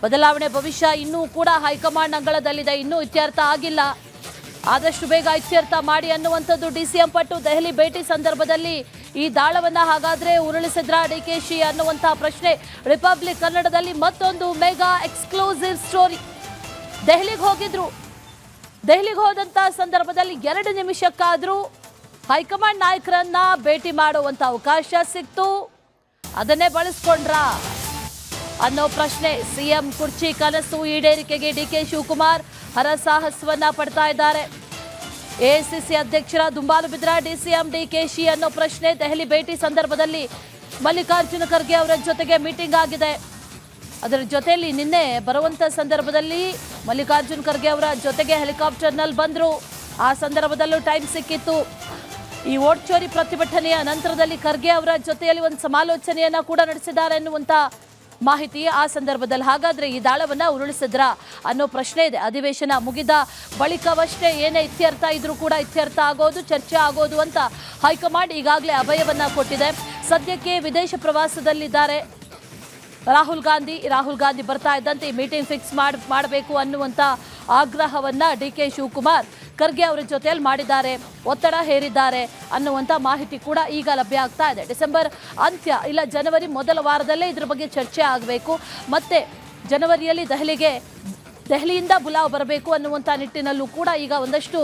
ಬದಲಾವಣೆ ಭವಿಷ್ಯ ಇನ್ನೂ ಕೂಡ ಹೈಕಮಾಂಡ್ ಅಂಗಳದಲ್ಲಿದೆ, ಇನ್ನೂ ಇತ್ಯರ್ಥ ಆಗಿಲ್ಲ, ಆದಷ್ಟು ಬೇಗ ಇತ್ಯರ್ಥ ಮಾಡಿ ಅನ್ನುವಂಥದ್ದು ಡಿಸಿಎಂ ಪಟ್ಟು. ದೆಹಲಿ ಭೇಟಿ ಸಂದರ್ಭದಲ್ಲಿ ಈ ದಾಳವನ್ನ ಹಾಗಾದ್ರೆ ಉರುಳಿಸಿದ್ರ ಡಿಕೆಶಿ ಅನ್ನುವಂತಹ ಪ್ರಶ್ನೆ. ರಿಪಬ್ಲಿಕ್ ಕನ್ನಡದಲ್ಲಿ ಮತ್ತೊಂದು ಮೆಗಾ ಎಕ್ಸ್ಕ್ಲೂಸಿವ್ ಸ್ಟೋರಿ. ದೆಹಲಿಗೆ ಹೋಗಿದ್ರು. ದೆಹಲಿಗೆ ಹೋದಂತ ಸಂದರ್ಭದಲ್ಲಿ 2 ನಿಮಿಷಕ್ಕಾದ್ರೂ ಹೈಕಮಾಂಡ್ ನಾಯಕರನ್ನ ಭೇಟಿ ಮಾಡುವಂತ ಅವಕಾಶ ಸಿಕ್ತು. ಅದನ್ನೇ ಬಳಸ್ಕೊಂಡ್ರ ಅನ್ನೋ ಪ್ರಶ್ನೆ. ಸಿಎಂ ಕುರ್ಚಿ ಕನಸು ಈಡೇರಿಕೆಗೆ ಡಿಕೆ ಶಿವಕುಮಾರ್ ಹರಸಾಹಸವನ್ನ ಪಡ್ತಾ ಇದ್ದಾರೆ. ಎಐಸಿಸಿ ಅಧ್ಯಕ್ಷರ ದುಂಬಾಲು ಬಿದ್ರ ಡಿಸಿಎಂ ಡಿಕೆಶಿ ಅನ್ನೋ ಪ್ರಶ್ನೆ. ದೆಹಲಿ ಭೇಟಿ ಸಂದರ್ಭದಲ್ಲಿ ಮಲ್ಲಿಕಾರ್ಜುನ ಖರ್ಗೆ ಅವರ ಜೊತೆಗೆ ಮೀಟಿಂಗ್ ಆಗಿದೆ. ಅದರ ಜೊತೆಯಲ್ಲಿ ನಿನ್ನೆ ಬರುವಂತ ಸಂದರ್ಭದಲ್ಲಿ ಮಲ್ಲಿಕಾರ್ಜುನ ಖರ್ಗೆ ಅವರ ಜೊತೆಗೆ ಹೆಲಿಕಾಪ್ಟರ್ನಲ್ಲಿ ಬಂದ್ರು. ಆ ಸಂದರ್ಭದಲ್ಲೂ ಟೈಮ್ ಸಿಕ್ಕಿತ್ತು. ಈ ವೋಟ್ ಚೋರಿ ಪ್ರತಿಭಟನೆಯ ನಂತರದಲ್ಲಿ ಖರ್ಗೆ ಅವರ ಜೊತೆಯಲ್ಲಿ ಒಂದು ಸಮಾಲೋಚನೆಯನ್ನ ಕೂಡ ನಡೆಸಿದ್ದಾರೆ ಅನ್ನುವಂತ ಮಾಹಿತಿ ಆ ಸಂದರ್ಭದಲ್ಲಿ. ಹಾಗಾದ್ರೆ ಈ ದಾಳವನ್ನ ಉರುಳಿಸಿದ್ರ ಅನ್ನೋ ಪ್ರಶ್ನೆ ಇದೆ. ಅಧಿವೇಶನ ಮುಗಿದ ಬಳಿಕವಷ್ಟೇ ಏನೇ ಇತ್ಯರ್ಥ ಇದ್ರೂ ಕೂಡ ಇತ್ಯರ್ಥ ಆಗೋದು, ಚರ್ಚೆ ಆಗೋದು ಅಂತ ಹೈಕಮಾಂಡ್ ಈಗಾಗಲೇ ಅಭಯವನ್ನ ಕೊಟ್ಟಿದೆ. ಸದ್ಯಕ್ಕೆ ವಿದೇಶ ಪ್ರವಾಸದಲ್ಲಿದ್ದಾರೆ ರಾಹುಲ್ ಗಾಂಧಿ ಬರ್ತಾ ಇದ್ದಂತೆ ಈ ಮೀಟಿಂಗ್ ಫಿಕ್ಸ್ ಮಾಡಬೇಕು ಅನ್ನುವಂಥ ಆಗ್ರಹವನ್ನ ಡಿಕೆ ಶಿವಕುಮಾರ್ ಖರ್ಗೆ ಅವರ ಜೊತೆಯಲ್ಲಿ ಮಾಡಿದ್ದಾರೆ, ಒತ್ತಡ ಹೇರಿದ್ದಾರೆ ಅನ್ನುವಂಥ ಮಾಹಿತಿ ಕೂಡ ಈಗ ಲಭ್ಯ ಆಗ್ತಾ ಇದೆ. ಡಿಸೆಂಬರ್ ಅಂತ್ಯ ಇಲ್ಲ ಜನವರಿ ಮೊದಲ ವಾರದಲ್ಲೇ ಇದ್ರ ಬಗ್ಗೆ ಚರ್ಚೆ ಆಗಬೇಕು. ಮತ್ತೆ ಜನವರಿಯಲ್ಲಿ ದೆಹಲಿಯಿಂದ ಬುಲಾವ್ ಬರಬೇಕು ಅನ್ನುವಂಥ ನಿಟ್ಟಿನಲ್ಲೂ ಕೂಡ ಈಗ ಒಂದಷ್ಟು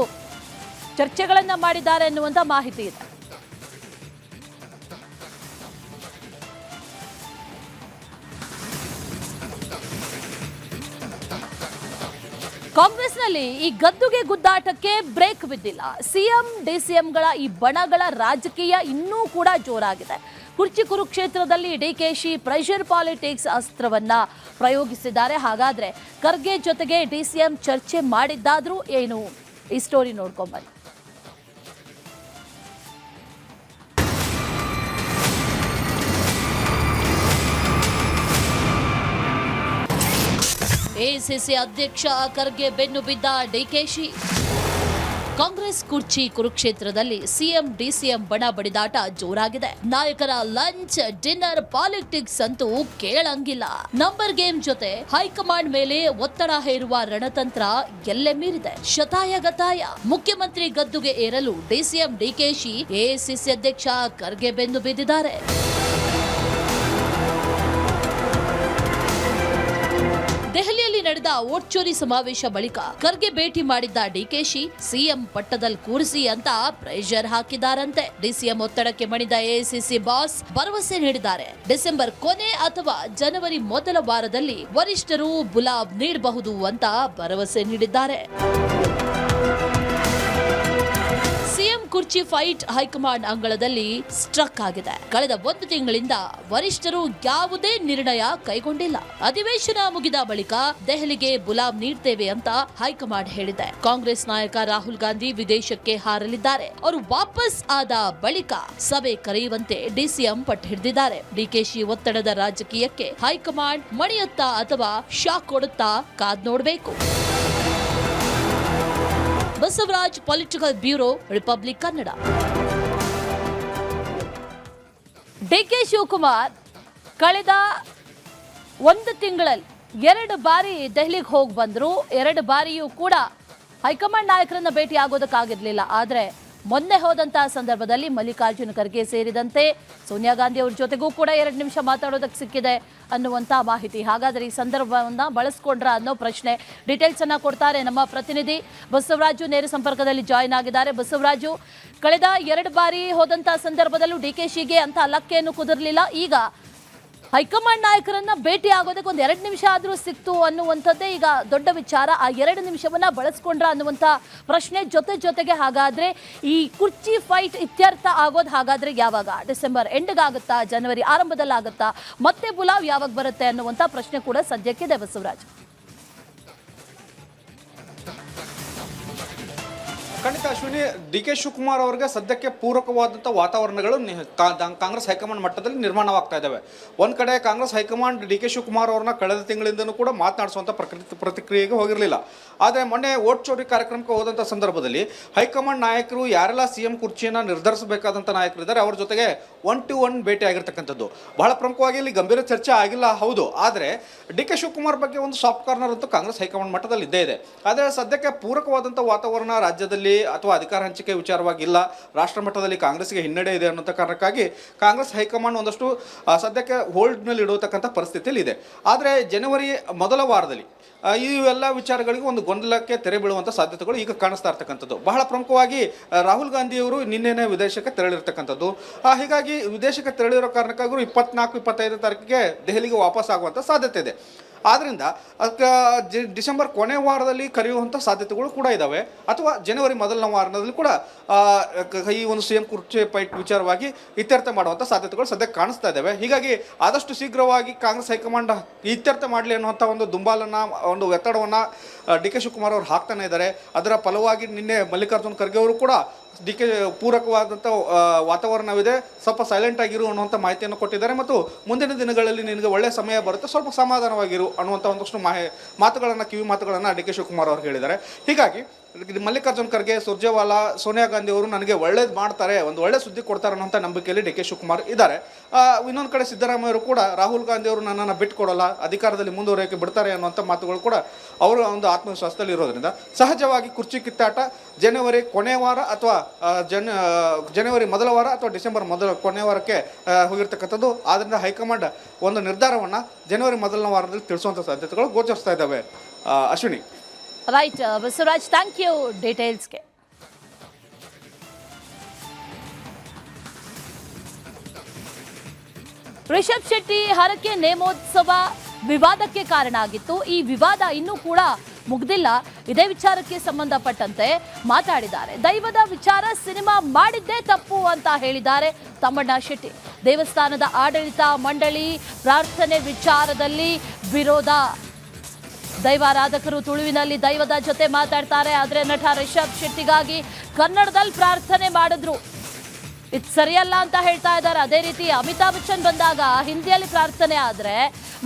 ಚರ್ಚೆಗಳನ್ನು ಮಾಡಿದ್ದಾರೆ ಅನ್ನುವಂಥ ಮಾಹಿತಿ ಇದೆ. ಕಾಂಗ್ರೆಸ್ನಲ್ಲಿ ಈ ಗದ್ದುಗೆ ಗುದ್ದಾಟಕ್ಕೆ ಬ್ರೇಕ್ ಬಿದ್ದಿಲ್ಲ. ಸಿಎಂ ಡಿಸಿಎಂಗಳ ಈ ಬಣಗಳ ರಾಜಕೀಯ ಇನ್ನೂ ಕೂಡ ಜೋರಾಗಿದೆ. ಕುರ್ಚಿ ಕುರುಕ್ಷೇತ್ರದಲ್ಲಿ ಡಿಕೆಶಿ ಪ್ರೆಷರ್ ಪಾಲಿಟಿಕ್ಸ್ ಅಸ್ತ್ರವನ್ನ ಪ್ರಯೋಗಿಸಿದ್ದಾರೆ. ಹಾಗಾದ್ರೆ ಖರ್ಗೆ ಜೊತೆಗೆ ಡಿಸಿಎಂ ಚರ್ಚೆ ಮಾಡಿದ್ದಾದ್ರೂ ಏನು? ಈ ಸ್ಟೋರಿ ನೋಡ್ಕೊಂಬನ್ನಿ. ಎಐಸಿಸಿ ಅಧ್ಯಕ್ಷ ಖರ್ಗೆ ಬೆನ್ನು ಬಿದ್ದ ಡಿಕೆಶಿ. ಕಾಂಗ್ರೆಸ್ ಕುರ್ಚಿ ಕುರುಕ್ಷೇತ್ರದಲ್ಲಿ ಸಿಎಂ ಡಿಸಿಎಂ ಬಣ ಬಡಿದಾಟ ಜೋರಾಗಿದೆ. ನಾಯಕರ ಲಂಚ್ ಡಿನ್ನರ್ ಪಾಲಿಟಿಕ್ಸ್ ಅಂತೂ ಕೇಳಂಗಿಲ್ಲ. ನಂಬರ್ ಗೇಮ್ ಜೊತೆ ಹೈಕಮಾಂಡ್ ಮೇಲೆ ಒತ್ತಡ ಹೇರುವ ರಣತಂತ್ರ ಎಲ್ಲೆ ಮೀರಿದೆ. ಶತಾಯಗತಾಯ ಮುಖ್ಯಮಂತ್ರಿ ಗದ್ದುಗೆ ಏರಲು ಡಿಸಿಎಂ ಡಿಕೆಶಿ ಎಐಸಿಸಿ ಅಧ್ಯಕ್ಷ ಖರ್ಗೆ ಬೆನ್ನು ಬಿದ್ದಿದ್ದಾರೆ. ದೆಹಲಿಯಲ್ಲಿ ನಡೆದ ವೋಟ್ ಚೋರಿ ಸಮಾವೇಶ ಬಳಿಕ ಖರ್ಗೆ ಭೇಟಿ ಮಾಡಿದ್ದ ಡಿಕೆಶಿ ಸಿಎಂ ಪಟ್ಟದಲ್ಲಿ ಕೂರಿಸಿ ಅಂತ ಪ್ರೆಷರ್ ಹಾಕಿದಾರಂತೆ. ಡಿಸಿಎಂ ಒತ್ತಡಕ್ಕೆ ಮಣಿದ ಎಐಸಿಸಿ ಬಾಸ್ ಭರವಸೆ ನೀಡಿದ್ದಾರೆ. ಡಿಸೆಂಬರ್ ಕೊನೆ ಅಥವಾ ಜನವರಿ ಮೊದಲ ವಾರದಲ್ಲಿ ವರಿಷ್ಠರು ಬುಲಾವ್ ನೀಡಬಹುದು ಅಂತ ಭರವಸೆ ನೀಡಿದ್ದಾರೆ. ಸಿಎಂ ಕುರ್ಚಿ ಫೈಟ್ ಹೈಕಮಾಂಡ್ ಅಂಗಳದಲ್ಲಿ ಸ್ಟ್ರಕ್ ಆಗಿದೆ. ಕಳೆದ 1 ತಿಂಗಳಿಂದ ವರಿಷ್ಠರು ಯಾವುದೇ ನಿರ್ಣಯ ಕೈಗೊಂಡಿಲ್ಲ. ಅಧಿವೇಶನ ಮುಗಿದ ಬಳಿಕ ದೆಹಲಿಗೆ ಬುಲಾವ್ ನೀಡ್ತೇವೆ ಅಂತ ಹೈಕಮಾಂಡ್ ಹೇಳಿದೆ. ಕಾಂಗ್ರೆಸ್ ನಾಯಕ ರಾಹುಲ್ ಗಾಂಧಿ ವಿದೇಶಕ್ಕೆ ಹಾರಲಿದ್ದಾರೆ. ಅವರು ವಾಪಸ್ ಆದ ಬಳಿಕ ಸಭೆ ಕರೆಯುವಂತೆ ಡಿಸಿಎಂ ಪಟ್ಟು ಹಿಡಿದಿದ್ದಾರೆ. ಡಿಕೆಶಿ ಒತ್ತಡದ ರಾಜಕೀಯಕ್ಕೆ ಹೈಕಮಾಂಡ್ ಮಣಿಯುತ್ತಾ ಅಥವಾ ಶಾಕ್ ಕೊಡುತ್ತಾ ಕಾದ್ ನೋಡಬೇಕು. Basavaraj political bureau, Republic Kannada. DK Shivakumar ಕಳೆದ 1 ತಿಂಗಳಲ್ಲಿ 2 ಬಾರಿ ದೆಹಲಿಗೆ ಹೋಗಿ ಬಂದ್ರು. 2 ಬಾರಿಯೂ ಕೂಡ ಹೈಕಮಾಂಡ್ ನಾಯಕರನ್ನ ಭೇಟಿ ಆಗೋದಕ್ಕಾಗಿರ್ಲಿಲ್ಲ. ಆದರೆ ಮೊನ್ನೆ ಹೋದಂತಹ ಸಂದರ್ಭದಲ್ಲಿ ಮಲ್ಲಿಕಾರ್ಜುನ ಖರ್ಗೆ ಸೇರಿದಂತೆ ಸೋನಿಯಾ ಗಾಂಧಿ ಅವ್ರ ಜೊತೆಗೂ ಕೂಡ 2 ನಿಮಿಷ ಮಾತಾಡೋದಕ್ಕೆ ಸಿಕ್ಕಿದೆ ಅನ್ನುವಂಥ ಮಾಹಿತಿ. ಹಾಗಾದರೆ ಈ ಸಂದರ್ಭವನ್ನ ಬಳಸ್ಕೊಂಡ್ರ ಅನ್ನೋ ಪ್ರಶ್ನೆ. ಡೀಟೇಲ್ಸ್ ಅನ್ನ ಕೊಡ್ತಾರೆ ನಮ್ಮ ಪ್ರತಿನಿಧಿ ಬಸವರಾಜು, ನೇರ ಸಂಪರ್ಕದಲ್ಲಿ ಜಾಯಿನ್ ಆಗಿದ್ದಾರೆ. ಬಸವರಾಜು, ಕಳೆದ 2 ಬಾರಿ ಹೋದಂತಹ ಸಂದರ್ಭದಲ್ಲೂ ಡಿಕೆಶಿಗೆ ಅಂತ ಲಕ್ಕೇನು ಕುದಿರಲಿಲ್ಲ. ಈಗ ಹೈಕಮಾಂಡ್ ನಾಯಕರನ್ನ ಭೇಟಿ ಆಗೋದಕ್ಕೆ 1-2 ನಿಮಿಷ ಆದರೂ ಸಿಕ್ತು ಅನ್ನುವಂಥದ್ದೇ ಈಗ ದೊಡ್ಡ ವಿಚಾರ. ಆ 2 ನಿಮಿಷವನ್ನ ಬಳಸ್ಕೊಂಡ್ರ ಅನ್ನುವಂಥ ಪ್ರಶ್ನೆ. ಜೊತೆಗೆ ಹಾಗಾದ್ರೆ ಈ ಕುರ್ಚಿ ಫೈಟ್ ಇತ್ಯರ್ಥ ಆಗೋದು ಹಾಗಾದ್ರೆ ಯಾವಾಗ? ಡಿಸೆಂಬರ್ ಎಂಡ್ಗಾಗುತ್ತಾ, ಜನವರಿ ಆರಂಭದಲ್ಲಾಗುತ್ತಾ, ಮತ್ತೆ ಬುಲಾವ್ ಯಾವಾಗ ಬರುತ್ತೆ ಅನ್ನುವಂಥ ಪ್ರಶ್ನೆ ಕೂಡ ಸದ್ಯಕ್ಕಿದೆ. ಬಸವರಾಜ್, ಖಂಡಿತ ಅಶ್ವಿನಿ, ಡಿ ಕೆ ಶಿವಕುಮಾರ್ ಅವರಿಗೆ ಸದ್ಯಕ್ಕೆ ಪೂರಕವಾದಂಥ ವಾತಾವರಣಗಳು ಕಾಂಗ್ರೆಸ್ ಹೈಕಮಾಂಡ್ ಮಟ್ಟದಲ್ಲಿ ನಿರ್ಮಾಣವಾಗ್ತಾ ಇದ್ದಾವೆ. ಒಂದು ಕಡೆ Congress high command D K Shivakumar ಅವ್ರನ್ನ ಕಳೆದ ತಿಂಗಳಿಂದನೂ ಕೂಡ ಮಾತನಾಡಿಸುವಂಥ ಪ್ರತಿಕ್ರಿಯೆಗೆ ಹೋಗಿರಲಿಲ್ಲ. ಆದರೆ ಮೊನ್ನೆ ವೋಟ್ ಚೋರಿ ಕಾರ್ಯಕ್ರಮಕ್ಕೆ ಹೋದಂಥ ಸಂದರ್ಭದಲ್ಲಿ ಹೈಕಮಾಂಡ್ ನಾಯಕರು ಯಾರೆಲ್ಲ ಸಿಎಂ ಕುರ್ಚಿಯನ್ನು ನಿರ್ಧರಿಸಬೇಕಾದಂಥ ನಾಯಕರಿದ್ದಾರೆ ಅವ್ರ ಜೊತೆಗೆ 1-to-1 ಭೇಟಿ ಆಗಿರ್ತಕ್ಕಂಥದ್ದು ಬಹಳ ಪ್ರಮುಖವಾಗಿ ಇಲ್ಲಿ ಗಂಭೀರ ಚರ್ಚೆ ಆಗಿಲ್ಲ, ಹೌದು. ಆದರೆ ಡಿ ಕೆ ಶಿವಕುಮಾರ್ ಬಗ್ಗೆ ಒಂದು ಸಾಫ್ಟ್ ಕಾರ್ನರ್ ಅಂತೂ ಕಾಂಗ್ರೆಸ್ ಹೈಕಮಾಂಡ್ ಮಟ್ಟದಲ್ಲಿ ಇದ್ದೇ ಇದೆ. ಆದರೆ ಸದ್ಯಕ್ಕೆ ಪೂರಕವಾದಂಥ ವಾತಾವರಣ ರಾಜ್ಯದಲ್ಲಿ ಅಥವಾ ಅಧಿಕಾರ ಹಂಚಿಕೆ ವಿಚಾರವಾಗಿ ಇಲ್ಲ. ರಾಷ್ಟ್ರ ಮಟ್ಟದಲ್ಲಿ ಕಾಂಗ್ರೆಸ್ಗೆ ಹಿನ್ನಡೆ ಇದೆ ಅನ್ನೋ ಕಾರಣಕ್ಕಾಗಿ ಕಾಂಗ್ರೆಸ್ ಹೈಕಮಾಂಡ್ ಒಂದಷ್ಟು ಸದ್ಯಕ್ಕೆ ಹೋಲ್ಡ್ನಲ್ಲಿ ಇಡತಕ್ಕಂಥ ಪರಿಸ್ಥಿತಿಯಲ್ಲಿ ಇದೆ. ಆದರೆ ಜನವರಿ ಮೊದಲ ವಾರದಲ್ಲಿ ಈ ಎಲ್ಲ ವಿಚಾರಗಳಿಗೆ ಒಂದು ಗೊಂದಲಕ್ಕೆ ತೆರೆ ಬೀಳುವಂಥ ಸಾಧ್ಯತೆಗಳು ಈಗ ಕಾಣಿಸ್ತಾ ಇರ್ತಕ್ಕಂಥದ್ದು. ಬಹಳ ಪ್ರಮುಖವಾಗಿ ರಾಹುಲ್ ಗಾಂಧಿಯವರು ನಿನ್ನೆನೇ ವಿದೇಶಕ್ಕೆ ತೆರಳಿರ್ತಕ್ಕಂಥದ್ದು. ಹೀಗಾಗಿ ವಿದೇಶಕ್ಕೆ ತೆರಳಿರೋ ಕಾರಣಕ್ಕಾಗಿ 24-25 ತಾರೀಕಿಗೆ ದೆಹಲಿಗೆ ವಾಪಸ್ ಆಗುವಂಥ ಸಾಧ್ಯತೆ ಇದೆ. ಆದ್ದರಿಂದ ಡಿಸೆಂಬರ್ ಕೊನೆ ವಾರದಲ್ಲಿ ಕರೆಯುವಂಥ ಸಾಧ್ಯತೆಗಳು ಕೂಡ ಇದ್ದಾವೆ, ಅಥವಾ ಜನವರಿ ಮೊದಲನೇ ವಾರದಲ್ಲಿ ಕೂಡ ಈ ಒಂದು ಸಿಎಂ ಕುರ್ಚಿ ಫೈಟ್ ವಿಚಾರವಾಗಿ ಇತ್ಯರ್ಥ ಮಾಡುವಂಥ ಸಾಧ್ಯತೆಗಳು ಸದ್ಯಕ್ಕೆ ಕಾಣಿಸ್ತಾ ಇದ್ದಾವೆ. ಹೀಗಾಗಿ ಆದಷ್ಟು ಶೀಘ್ರವಾಗಿ ಕಾಂಗ್ರೆಸ್ ಹೈಕಮಾಂಡ್ ಇತ್ಯರ್ಥ ಮಾಡಲಿ ಅನ್ನುವಂಥ ಒಂದು ದುಂಬಾಲನ್ನು, ಒಂದು ಒತ್ತಡವನ್ನು ಡಿ ಕೆ ಶಿವಕುಮಾರ್ ಅವರು ಹಾಕ್ತಾನೆ ಇದ್ದಾರೆ. ಅದರ ಫಲವಾಗಿ ನಿನ್ನೆ ಮಲ್ಲಿಕಾರ್ಜುನ ಖರ್ಗೆ ಅವರು ಕೂಡ ಡಿ ಕೆ ಪೂರಕವಾದಂಥ ವಾತಾವರಣವಿದೆ, ಸ್ವಲ್ಪ ಸೈಲೆಂಟ್ ಆಗಿರು ಅನ್ನುವಂಥ ಮಾಹಿತಿಯನ್ನು ಕೊಟ್ಟಿದ್ದಾರೆ. ಮತ್ತು ಮುಂದಿನ ದಿನಗಳಲ್ಲಿ ನಿನಗೆ ಒಳ್ಳೆಯ ಸಮಯ ಬರುತ್ತೆ, ಸ್ವಲ್ಪ ಸಮಾಧಾನವಾಗಿರು ಅನ್ನುವಂಥ ಒಂದಷ್ಟು ಮಾತುಗಳನ್ನು, ಕಿವಿ ಮಾತುಗಳನ್ನು ಡಿ ಕೆ ಶಿವಕುಮಾರ್ ಅವರು ಹೇಳಿದ್ದಾರೆ. ಹೀಗಾಗಿ ಮಲ್ಲಿಕಾರ್ಜುನ ಖರ್ಗೆ, ಸುರ್ಜೇವಾಲಾ, ಸೋನಿಯಾ ಗಾಂಧಿ ಅವರು ನನಗೆ ಒಳ್ಳೇದು ಮಾಡ್ತಾರೆ, ಒಂದು ಒಳ್ಳೆ ಸುದ್ದಿ ಕೊಡ್ತಾರೆ ಅನ್ನೋಂಥ ನಂಬಿಕೆಯಲ್ಲಿ ಡಿ ಕೆ ಶಿವಕುಮಾರ್ ಇದ್ದಾರೆ. ಇನ್ನೊಂದು ಕಡೆ ಸಿದ್ದರಾಮಯ್ಯ ಅವರು ಕೂಡ ರಾಹುಲ್ ಗಾಂಧಿ ಅವರು ನನ್ನನ್ನು ಬಿಟ್ಟುಕೊಡಲ್ಲ, ಅಧಿಕಾರದಲ್ಲಿ ಮುಂದುವರಿಯೋಕ್ಕೆ ಬಿಡ್ತಾರೆ ಅನ್ನುವಂಥ ಮಾತುಗಳು ಕೂಡ ಅವರ ಒಂದು ಆತ್ಮವಿಶ್ವಾಸದಲ್ಲಿ ಇರೋದ್ರಿಂದ ಸಹಜವಾಗಿ ಕುರ್ಚಿ ಕಿತ್ತಾಟ ಜನವರಿ ಕೊನೆ ವಾರ ಅಥವಾ ಜನವರಿ ಮೊದಲ ವಾರ ಅಥವಾ ಡಿಸೆಂಬರ್ ಕೊನೆ ವಾರಕ್ಕೆ ಹೋಗಿರ್ತಕ್ಕಂಥದ್ದು. ಆದ್ದರಿಂದ ಹೈಕಮಾಂಡ್ ಒಂದು ನಿರ್ಧಾರವನ್ನು ಜನವರಿ ಮೊದಲನೇ ವಾರದಲ್ಲಿ ತಿಳಿಸುವಂಥ ಸಾಧ್ಯತೆಗಳು ಗೋಚರಿಸ್ತಾ ಇದ್ದಾವೆ. Ashwini. Right Basavaraj, thank you ಡೀಟೇಲ್ಸ್ಗೆ. ರಿಷಬ್ ಶೆಟ್ಟಿ ಹರಕೆ ನೇಮೋತ್ಸವ ವಿವಾದಕ್ಕೆ ಕಾರಣ ಆಗಿತ್ತು. ಈ ವಿವಾದ ಇನ್ನೂ ಕೂಡ ಮುಗ್ದಿಲ್ಲ. ಇದೇ ವಿಚಾರಕ್ಕೆ ಸಂಬಂಧಪಟ್ಟಂತೆ ಮಾತಾಡಿದ್ದಾರೆ. ದೈವದ ವಿಚಾರ ಸಿನಿಮಾ ಮಾಡಿದ್ದೇ ತಪ್ಪು ಅಂತ ಹೇಳಿದ್ದಾರೆ ತಮ್ಮಣ್ಣ ಶೆಟ್ಟಿ. ದೇವಸ್ಥಾನದ ಆಡಳಿತ ಮಂಡಳಿ ಪ್ರಾರ್ಥನೆ ವಿಚಾರದಲ್ಲಿ ವಿರೋಧ. ದೈವಾರಾಧಕರು ತುಳುವಿನಲ್ಲಿ ದೈವದ ಜೊತೆ ಮಾತಾಡ್ತಾರೆ, ಆದರೆ ನಟ ರಿಷಬ್ ಶೆಟ್ಟಿಗಾಗಿ ಕನ್ನಡದಲ್ಲಿ ಪ್ರಾರ್ಥನೆ ಮಾಡಿದ್ರು. ಇದು ಸರಿಯಲ್ಲ ಅಂತ ಹೇಳ್ತಾ ಇದ್ದಾರೆ. ಅದೇ ರೀತಿ ಅಮಿತಾಬ್ ಬಚ್ಚನ್ ಬಂದಾಗ ಹಿಂದಿಯಲ್ಲಿ ಪ್ರಾರ್ಥನೆ ಆದರೆ,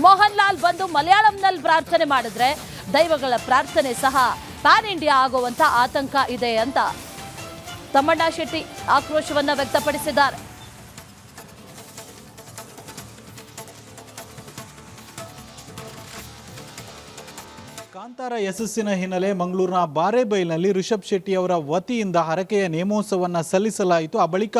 ಮೋಹನ್ ಲಾಲ್ ಬಂದು ಮಲಯಾಳಂನಲ್ಲಿ ಪ್ರಾರ್ಥನೆ ಮಾಡಿದ್ರೆ ದೈವಗಳ ಪ್ರಾರ್ಥನೆ ಸಹ ಪ್ಯಾನ್ ಇಂಡಿಯಾ ಆಗುವಂತ ಆತಂಕ ಇದೆ ಅಂತ ತಮ್ಮಣ್ಣ ಶೆಟ್ಟಿ ಆಕ್ರೋಶವನ್ನ ವ್ಯಕ್ತಪಡಿಸಿದ್ದಾರೆ. ಕಾಂತಾರ ಯಶಸ್ಸಿನ ಹಿನ್ನೆಲೆ ಮಂಗಳೂರಿನ ಬಾರೇಬೈಲ್ನಲ್ಲಿ ರಿಷಬ್ ಶೆಟ್ಟಿ ಅವರ ವತಿಯಿಂದ ಹರಕೆಯ ನೇಮೋತ್ಸವವನ್ನು ಸಲ್ಲಿಸಲಾಯಿತು. ಆ ಬಳಿಕ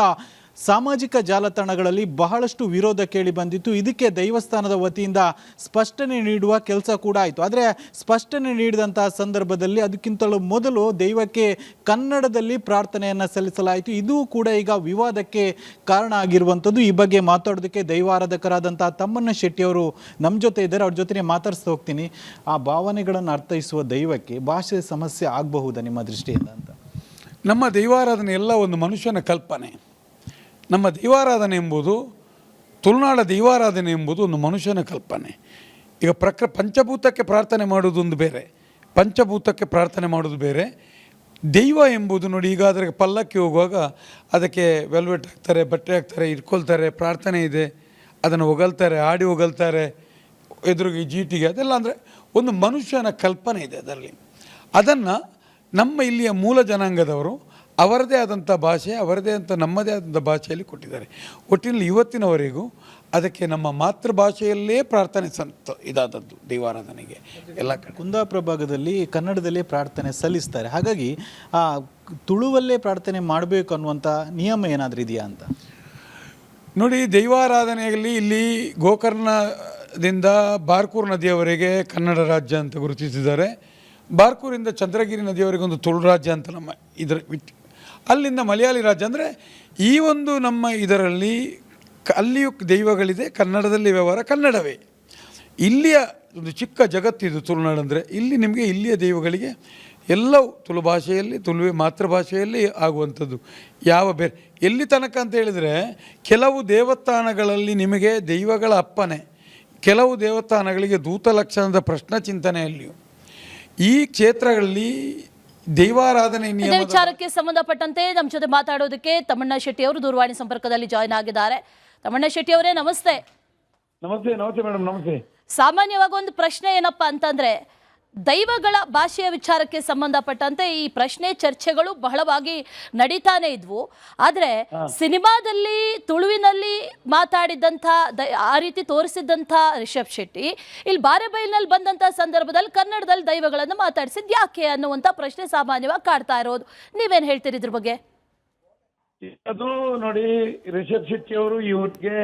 ಸಾಮಾಜಿಕ ಜಾಲತಾಣಗಳಲ್ಲಿ ಬಹಳಷ್ಟು ವಿರೋಧ ಕೇಳಿ ಬಂದಿತ್ತು. ಇದಕ್ಕೆ ದೈವಸ್ಥಾನದ ವತಿಯಿಂದ ಸ್ಪಷ್ಟನೆ ನೀಡುವ ಕೆಲಸ ಕೂಡ ಆಯಿತು. ಆದರೆ ಸ್ಪಷ್ಟನೆ ನೀಡಿದಂತಹ ಸಂದರ್ಭದಲ್ಲಿ ಅದಕ್ಕಿಂತಲೂ ಮೊದಲು ದೈವಕ್ಕೆ ಕನ್ನಡದಲ್ಲಿ ಪ್ರಾರ್ಥನೆಯನ್ನು ಸಲ್ಲಿಸಲಾಯಿತು. ಇದು ಕೂಡ ಈಗ ವಿವಾದಕ್ಕೆ ಕಾರಣ ಆಗಿರುವಂಥದ್ದು. ಈ ಬಗ್ಗೆ ಮಾತಾಡೋದಕ್ಕೆ ದೈವಾರಾಧಕರಾದಂತಹ ತಮ್ಮಣ್ಣ ಶೆಟ್ಟಿ ಅವರು ನಮ್ಮ ಜೊತೆ ಇದ್ದಾರೆ. ಅವ್ರ ಜೊತೆ ಮಾತಾಡಿಸ್ತಾ ಹೋಗ್ತೀನಿ. ಆ ಭಾವನೆಗಳನ್ನು ಅರ್ಥೈಸುವ ದೈವಕ್ಕೆ ಭಾಷೆ ಸಮಸ್ಯೆ ಆಗಬಹುದಾ ನಿಮ್ಮ ದೃಷ್ಟಿಯಿಂದ ಅಂತ? ನಮ್ಮ ದೈವಾರಾಧನೆ ಎಲ್ಲ ಒಂದು ಮನುಷ್ಯನ ಕಲ್ಪನೆ. ನಮ್ಮ ದೈವಾರಾಧನೆ ಎಂಬುದು, ತುಳುನಾಡ ದೈವಾರಾಧನೆ ಎಂಬುದು ಒಂದು ಮನುಷ್ಯನ ಕಲ್ಪನೆ. ಈಗ ಪಂಚಭೂತಕ್ಕೆ ಪ್ರಾರ್ಥನೆ ಮಾಡೋದು ಒಂದು ಬೇರೆ, ಪಂಚಭೂತಕ್ಕೆ ಪ್ರಾರ್ಥನೆ ಮಾಡೋದು ಬೇರೆ. ದೈವ ಎಂಬುದು ನೋಡಿ, ಈಗ ಅದರ ಪಲ್ಲಕ್ಕಿ ಹೋಗುವಾಗ ಅದಕ್ಕೆ ವೆಲ್ವೆಟ್ ಹಾಕ್ತಾರೆ, ಬಟ್ಟೆ ಹಾಕ್ತಾರೆ, ಇಟ್ಕೊಳ್ತಾರೆ, ಪ್ರಾರ್ಥನೆ ಇದೆ, ಅದನ್ನು ಹೊಗಳ್ತಾರೆ, ಆಡಿ ಹೊಗಳ್ತಾರೆ, ಎದುರಿಗೆ ಜೀಟಿಗೆ, ಅದೆಲ್ಲ ಅಂದರೆ ಒಂದು ಮನುಷ್ಯನ ಕಲ್ಪನೆ ಇದೆ ಅದರಲ್ಲಿ. ಅದನ್ನು ನಮ್ಮ ಇಲ್ಲಿಯ ಮೂಲ ಜನಾಂಗದವರು ಅವರದೇ ಆದಂಥ ಭಾಷೆ, ಅವರದೇ ಅಂತ ನಮ್ಮದೇ ಆದಂಥ ಭಾಷೆಯಲ್ಲಿ ಕೊಟ್ಟಿದ್ದಾರೆ. ಒಟ್ಟಿನಲ್ಲಿ ಇವತ್ತಿನವರೆಗೂ ಅದಕ್ಕೆ ನಮ್ಮ ಮಾತೃಭಾಷೆಯಲ್ಲೇ ಪ್ರಾರ್ಥನೆ ಇದಾದದ್ದು ದೈವಾರಾಧನೆಗೆ ಎಲ್ಲ ಕಡೆ. ಕುಂದಾಪುರ ಭಾಗದಲ್ಲಿ ಕನ್ನಡದಲ್ಲೇ ಪ್ರಾರ್ಥನೆ ಸಲ್ಲಿಸ್ತಾರೆ. ಹಾಗಾಗಿ ತುಳುವಲ್ಲೇ ಪ್ರಾರ್ಥನೆ ಮಾಡಬೇಕು ಅನ್ನುವಂಥ ನಿಯಮ ಏನಾದರೂ ಇದೆಯಾ ಅಂತ ನೋಡಿ. ದೈವಾರಾಧನೆಯಲ್ಲಿ ಇಲ್ಲಿ ಗೋಕರ್ಣದಿಂದ ಬಾರ್ಕೂರು ನದಿಯವರೆಗೆ ಕನ್ನಡ ರಾಜ್ಯ ಅಂತ ಗುರುತಿಸಿದ್ದಾರೆ. ಬಾರ್ಕೂರಿಂದ ಚಂದ್ರಗಿರಿ ನದಿಯವರೆಗೆ ಒಂದು ತುಳು ರಾಜ್ಯ ಅಂತ ನಮ್ಮ ಇದರ ಅಲ್ಲಿಂದ ಮಲಯಾಳಿ ರಾಜ್ಯ. ಅಂದರೆ ಈ ಒಂದು ನಮ್ಮ ಇದರಲ್ಲಿ ಅಲ್ಲಿಯೂ ದೈವಗಳಿದೆ, ಕನ್ನಡದಲ್ಲಿ ವ್ಯವಹಾರ ಕನ್ನಡವೇ. ಇಲ್ಲಿಯ ಒಂದು ಚಿಕ್ಕ ಜಗತ್ತಿದು ತುಳುನಾಡು. ಅಂದರೆ ಇಲ್ಲಿ ನಿಮಗೆ ಇಲ್ಲಿಯ ದೈವಗಳಿಗೆ ಎಲ್ಲವೂ ತುಳು ಭಾಷೆಯಲ್ಲಿ, ತುಳುವೆ ಮಾತೃಭಾಷೆಯಲ್ಲಿ ಆಗುವಂಥದ್ದು. ಯಾವ ಬೇರೆ ಎಲ್ಲಿ ತನಕ ಅಂತ ಹೇಳಿದರೆ, ಕೆಲವು ದೇವಸ್ಥಾನಗಳಲ್ಲಿ ನಿಮಗೆ ದೈವಗಳ ಅಪ್ಪನೆ, ಕೆಲವು ದೇವಸ್ಥಾನಗಳಿಗೆ ದೂತ ಲಕ್ಷಣದ ಪ್ರಶ್ನೆ ಚಿಂತನೆಯಲ್ಲಿಯೂ ಈ ಕ್ಷೇತ್ರಗಳಲ್ಲಿ ದೈವಾರಾಧನೆ ವಿಚಾರಕ್ಕೆ ಸಂಬಂಧಪಟ್ಟಂತೆ ನಮ್ಮ ಜೊತೆ ಮಾತಾಡೋದಕ್ಕೆ ತಮ್ಮಣ್ಣ ಶೆಟ್ಟಿ ಅವರು ದೂರವಾಣಿ ಸಂಪರ್ಕದಲ್ಲಿ ಜಾಯ್ನ್ ಆಗಿದ್ದಾರೆ. ತಮ್ಮಣ್ಣ ಶೆಟ್ಟಿ ಅವರೇ ನಮಸ್ತೆ. ನಮಸ್ತೆ. ನಮಸ್ತೆ ಮೇಡಮ್. ನಮಸ್ತೆ. ಸಾಮಾನ್ಯವಾಗಿ ಒಂದು ಪ್ರಶ್ನೆ ಏನಪ್ಪಾ ಅಂತಂದ್ರೆ, ದೈವಗಳ ಭಾಷೆಯ ವಿಚಾರಕ್ಕೆ ಸಂಬಂಧಪಟ್ಟಂತೆ ಈ ಪ್ರಶ್ನೆ ಚರ್ಚೆಗಳು ಬಹಳವಾಗಿ ನಡೀತಾನೆ ಇದ್ವು. ಆದರೆ ಸಿನಿಮಾದಲ್ಲಿ ತುಳುವಿನಲ್ಲಿ ಮಾತಾಡಿದಂಥ ಆ ರೀತಿ ತೋರಿಸಿದಂಥ ರಿಷಬ್ ಶೆಟ್ಟಿ ಇಲ್ಲಿ ಬಾರೇಬೈಲ್ನಲ್ಲಿ ಬಂದಂಥ ಸಂದರ್ಭದಲ್ಲಿ ಕನ್ನಡದಲ್ಲಿ ದೈವಗಳನ್ನು ಮಾತಾಡಿಸಿದ್ ಯಾಕೆ ಅನ್ನುವಂಥ ಪ್ರಶ್ನೆ ಸಾಮಾನ್ಯವಾಗಿ ಕಾಡ್ತಾ ಇರೋದು. ನೀವೇನು ಹೇಳ್ತೀರಿ ಇದ್ರ ಬಗ್ಗೆ? ಅದು ನೋಡಿ, ರಿಷಬ್ ಶೆಟ್ಟಿ ಅವರು ಇವ್ರಿಗೆ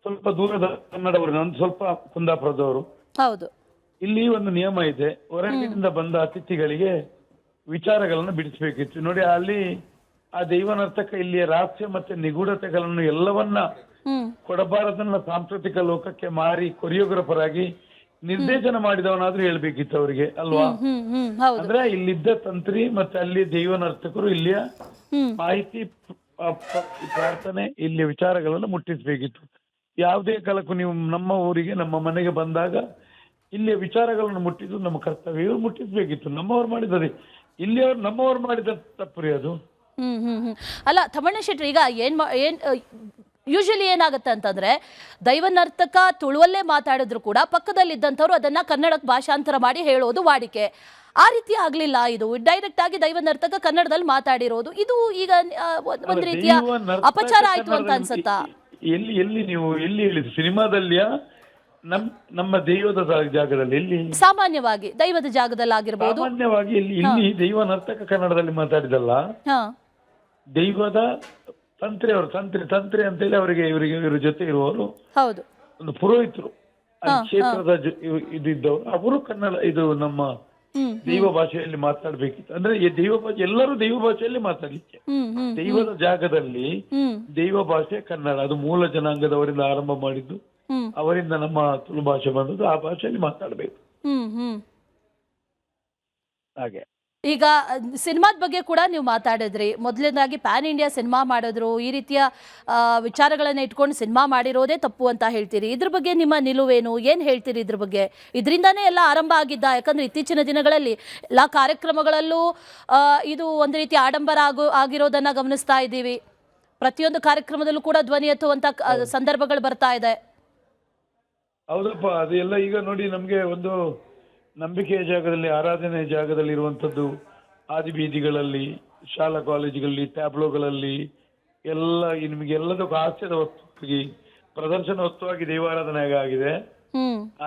ಸ್ವಲ್ಪ ದೂರದ ಕನ್ನಡವರು, ನಾನು ಸ್ವಲ್ಪ ಕುಂದಾಪುರದವರು. ಹೌದು. ಇಲ್ಲಿ ಒಂದು ನಿಯಮ ಇದೆ, ಹೊರಗಿನಿಂದ ಬಂದ ಅತಿಥಿಗಳಿಗೆ ವಿಚಾರಗಳನ್ನು ಬಿಡಿಸಬೇಕಿತ್ತು. ನೋಡಿ, ಅಲ್ಲಿ ಆ ದೈವನರ್ತಕ ಇಲ್ಲಿಯ ರಹಸ್ಯ ಮತ್ತೆ ನಿಗೂಢತೆಗಳನ್ನು ಎಲ್ಲವನ್ನ ಕೊಡಬಾರದನ್ನ ಸಾಂಸ್ಕೃತಿಕ ಲೋಕಕ್ಕೆ ಮಾರಿ ಕೊರಿಯೋಗ್ರಾಫರ್ ಆಗಿ ನಿರ್ದೇಶನ ಮಾಡಿದವನಾದ್ರೂ ಹೇಳ್ಬೇಕಿತ್ತು ಅವರಿಗೆ, ಅಲ್ವಾ? ಅಂದ್ರೆ ಇಲ್ಲಿದ್ದ ತಂತ್ರಿ ಮತ್ತೆ ಅಲ್ಲಿ ದೈವನರ್ತಕರು ಇಲ್ಲಿಯ ಮಾಹಿತಿ, ಪ್ರಾರ್ಥನೆ, ಇಲ್ಲಿಯ ವಿಚಾರಗಳನ್ನು ಮುಟ್ಟಿಸ್ಬೇಕಿತ್ತು. ಯಾವುದೇ ಕಾಲಕ್ಕೂ ನೀವು ನಮ್ಮ ಊರಿಗೆ, ನಮ್ಮ ಮನೆಗೆ ಬಂದಾಗ ಇಲ್ಲಿಯ ವಿಚಾರಗಳನ್ನು ಮುಟ್ಟಿದ್ದು ನಮ್ಮ ಕರ್ತವ್ಯ. ಇವ್ರು ಮುಟ್ಟಿಸ್ಬೇಕಿತ್ತು. ನಮ್ಮವ್ರು ಮಾಡಿದರೆ ಇಲ್ಲಿಯವ್ರು ನಮ್ಮವ್ರು ಮಾಡಿದ ತಪ್ಪುರಿ ಅದು. ಅಲ್ಲ ತಮ್ಮಣ್ಣ ಶೆಟ್ಟಿ, ಈಗ ಏನ್ ಯೂಶಲಿ ಏನಾಗುತ್ತೆ ಅಂತಂದ್ರೆ, ದೈವನರ್ತಕ ತುಳುವಲ್ಲೇ ಮಾತಾಡಿದ್ರು ಕೂಡ ಪಕ್ಕದಲ್ಲಿದ್ದಂಥವ್ರು ಅದನ್ನ ಕನ್ನಡಕ್ಕೆ ಭಾಷಾಂತರ ಮಾಡಿ ಹೇಳೋದು ವಾಡಿಕೆ. ಆ ರೀತಿ ಆಗ್ಲಿಲ್ಲ. ಇದು ಡೈರೆಕ್ಟ್ ಆಗಿ ದೈವನರ್ತಕ ಕನ್ನಡದಲ್ಲಿ ಮಾತಾಡಿರೋದು, ಇದು ಈಗ ಒಂದ್ ರೀತಿಯ ಅಪಚಾರ ಆಯ್ತು ಅಂತ ಅನ್ಸತ್ತಾ? ಎಲ್ಲಿ ನೀವು ಎಲ್ಲಿ ಹೇಳಿದ್ರು? ಸಿನಿಮಾದಲ್ಲಿಯಾ ನಮ್ಮ ದೈವದ ಜಾಗದಲ್ಲಿ? ಎಲ್ಲಿ? ಸಾಮಾನ್ಯವಾಗಿ ದೈವದ ಜಾಗದಲ್ಲಿ ಆಗಿರಬಹುದು. ಸಾಮಾನ್ಯವಾಗಿ ಇಲ್ಲಿ ದೈವ ನರ್ತಕ ಕನ್ನಡದಲ್ಲಿ ಮಾತಾಡಿದಲ್ಲ, ದೈವದ ತಂತ್ರಿ ಅವರು, ತಂತ್ರಿ ಅಂತೇಳಿ ಅವರಿಗೆ ಇವ್ರ ಜೊತೆ ಇರುವವರು ಹೌದು, ಒಂದು ಪುರೋಹಿತರು, ಕ್ಷೇತ್ರದ ಇದ್ದವರು, ಅವರು ಕನ್ನಡ ಇದು ನಮ್ಮ ದೈವ ಭಾಷೆಯಲ್ಲಿ ಮಾತಾಡ್ಬೇಕಿತ್ತು. ಅಂದ್ರೆ ದೈವ ಭಾಷೆ, ಎಲ್ಲರೂ ದೈವ ಭಾಷೆಯಲ್ಲಿ ಮಾತಾಡ್ಲಿಕ್ಕೆ, ದೈವದ ಜಾಗದಲ್ಲಿ ದೈವ ಭಾಷೆ ಕನ್ನಡ. ಅದು ಮೂಲ ಜನಾಂಗದವರಿಂದ ಆರಂಭ ಮಾಡಿದ್ದು, ಅವರಿಂದ ನಮ್ಮ ತುಳು ಭಾಷೆ ಬಂದದ್ದು, ಆ ಭಾಷೆಯಲ್ಲಿ ಮಾತಾಡಬೇಕು. ಹಾಗೆ ಈಗ ಸಿನಿಮಾದ ಬಗ್ಗೆ ಕೂಡ ನೀವು ಮಾತಾಡಿದ್ರಿ. ಮೊದಲನೇದಾಗಿ ಪ್ಯಾನ್ ಇಂಡಿಯಾ ಸಿನಿಮಾ ಮಾಡಿದ್ರು, ಈ ರೀತಿಯ ವಿಚಾರಗಳನ್ನ ಇಟ್ಕೊಂಡು ಸಿನಿಮಾ ಮಾಡಿರೋದೇ ತಪ್ಪು ಅಂತ ಹೇಳ್ತೀರಿ. ಇದ್ರ ಬಗ್ಗೆ ನಿಮ್ಮ ನಿಲುವೇನು, ಏನು ಹೇಳ್ತೀರಿ ಇದ್ರ ಬಗ್ಗೆ? ಇದರಿಂದಾನೇ ಎಲ್ಲ ಆರಂಭ ಆಗಿದ್ದ? ಯಾಕಂದ್ರೆ ಇತ್ತೀಚಿನ ದಿನಗಳಲ್ಲಿ ಎಲ್ಲ ಕಾರ್ಯಕ್ರಮಗಳಲ್ಲೂ ಇದು ಒಂದು ರೀತಿ ಆಡಂಬರ ಆಗಿರೋದನ್ನ ಗಮನಿಸ್ತಾ ಇದ್ದೀವಿ. ಪ್ರತಿಯೊಂದು ಕಾರ್ಯಕ್ರಮದಲ್ಲೂ ಕೂಡ ಧ್ವನಿ ಎತ್ತುವಂತ ಸಂದರ್ಭಗಳು ಬರ್ತಾ ಇದೆ. ಹೌದಪ್ಪ, ಅದೆಲ್ಲ ಈಗ ನೋಡಿ, ನಮ್ಗೆ ಒಂದು ನಂಬಿಕೆಯ ಜಾಗದಲ್ಲಿ, ಆರಾಧನೆಯ ಜಾಗದಲ್ಲಿ ಇರುವಂಥದ್ದು ಆದಿಬೀದಿಗಳಲ್ಲಿ, ಶಾಲಾ ಕಾಲೇಜುಗಳಲ್ಲಿ, ಟ್ಯಾಬ್ಲೋಗಳಲ್ಲಿ ಎಲ್ಲ ನಿಮಗೆ ಎಲ್ಲದಕ್ಕೂ ಹಾಸ್ಯದ ವಸ್ತುವಾಗಿ, ಪ್ರದರ್ಶನ ವಸ್ತುವಾಗಿ ದೈವಾರಾಧನೆ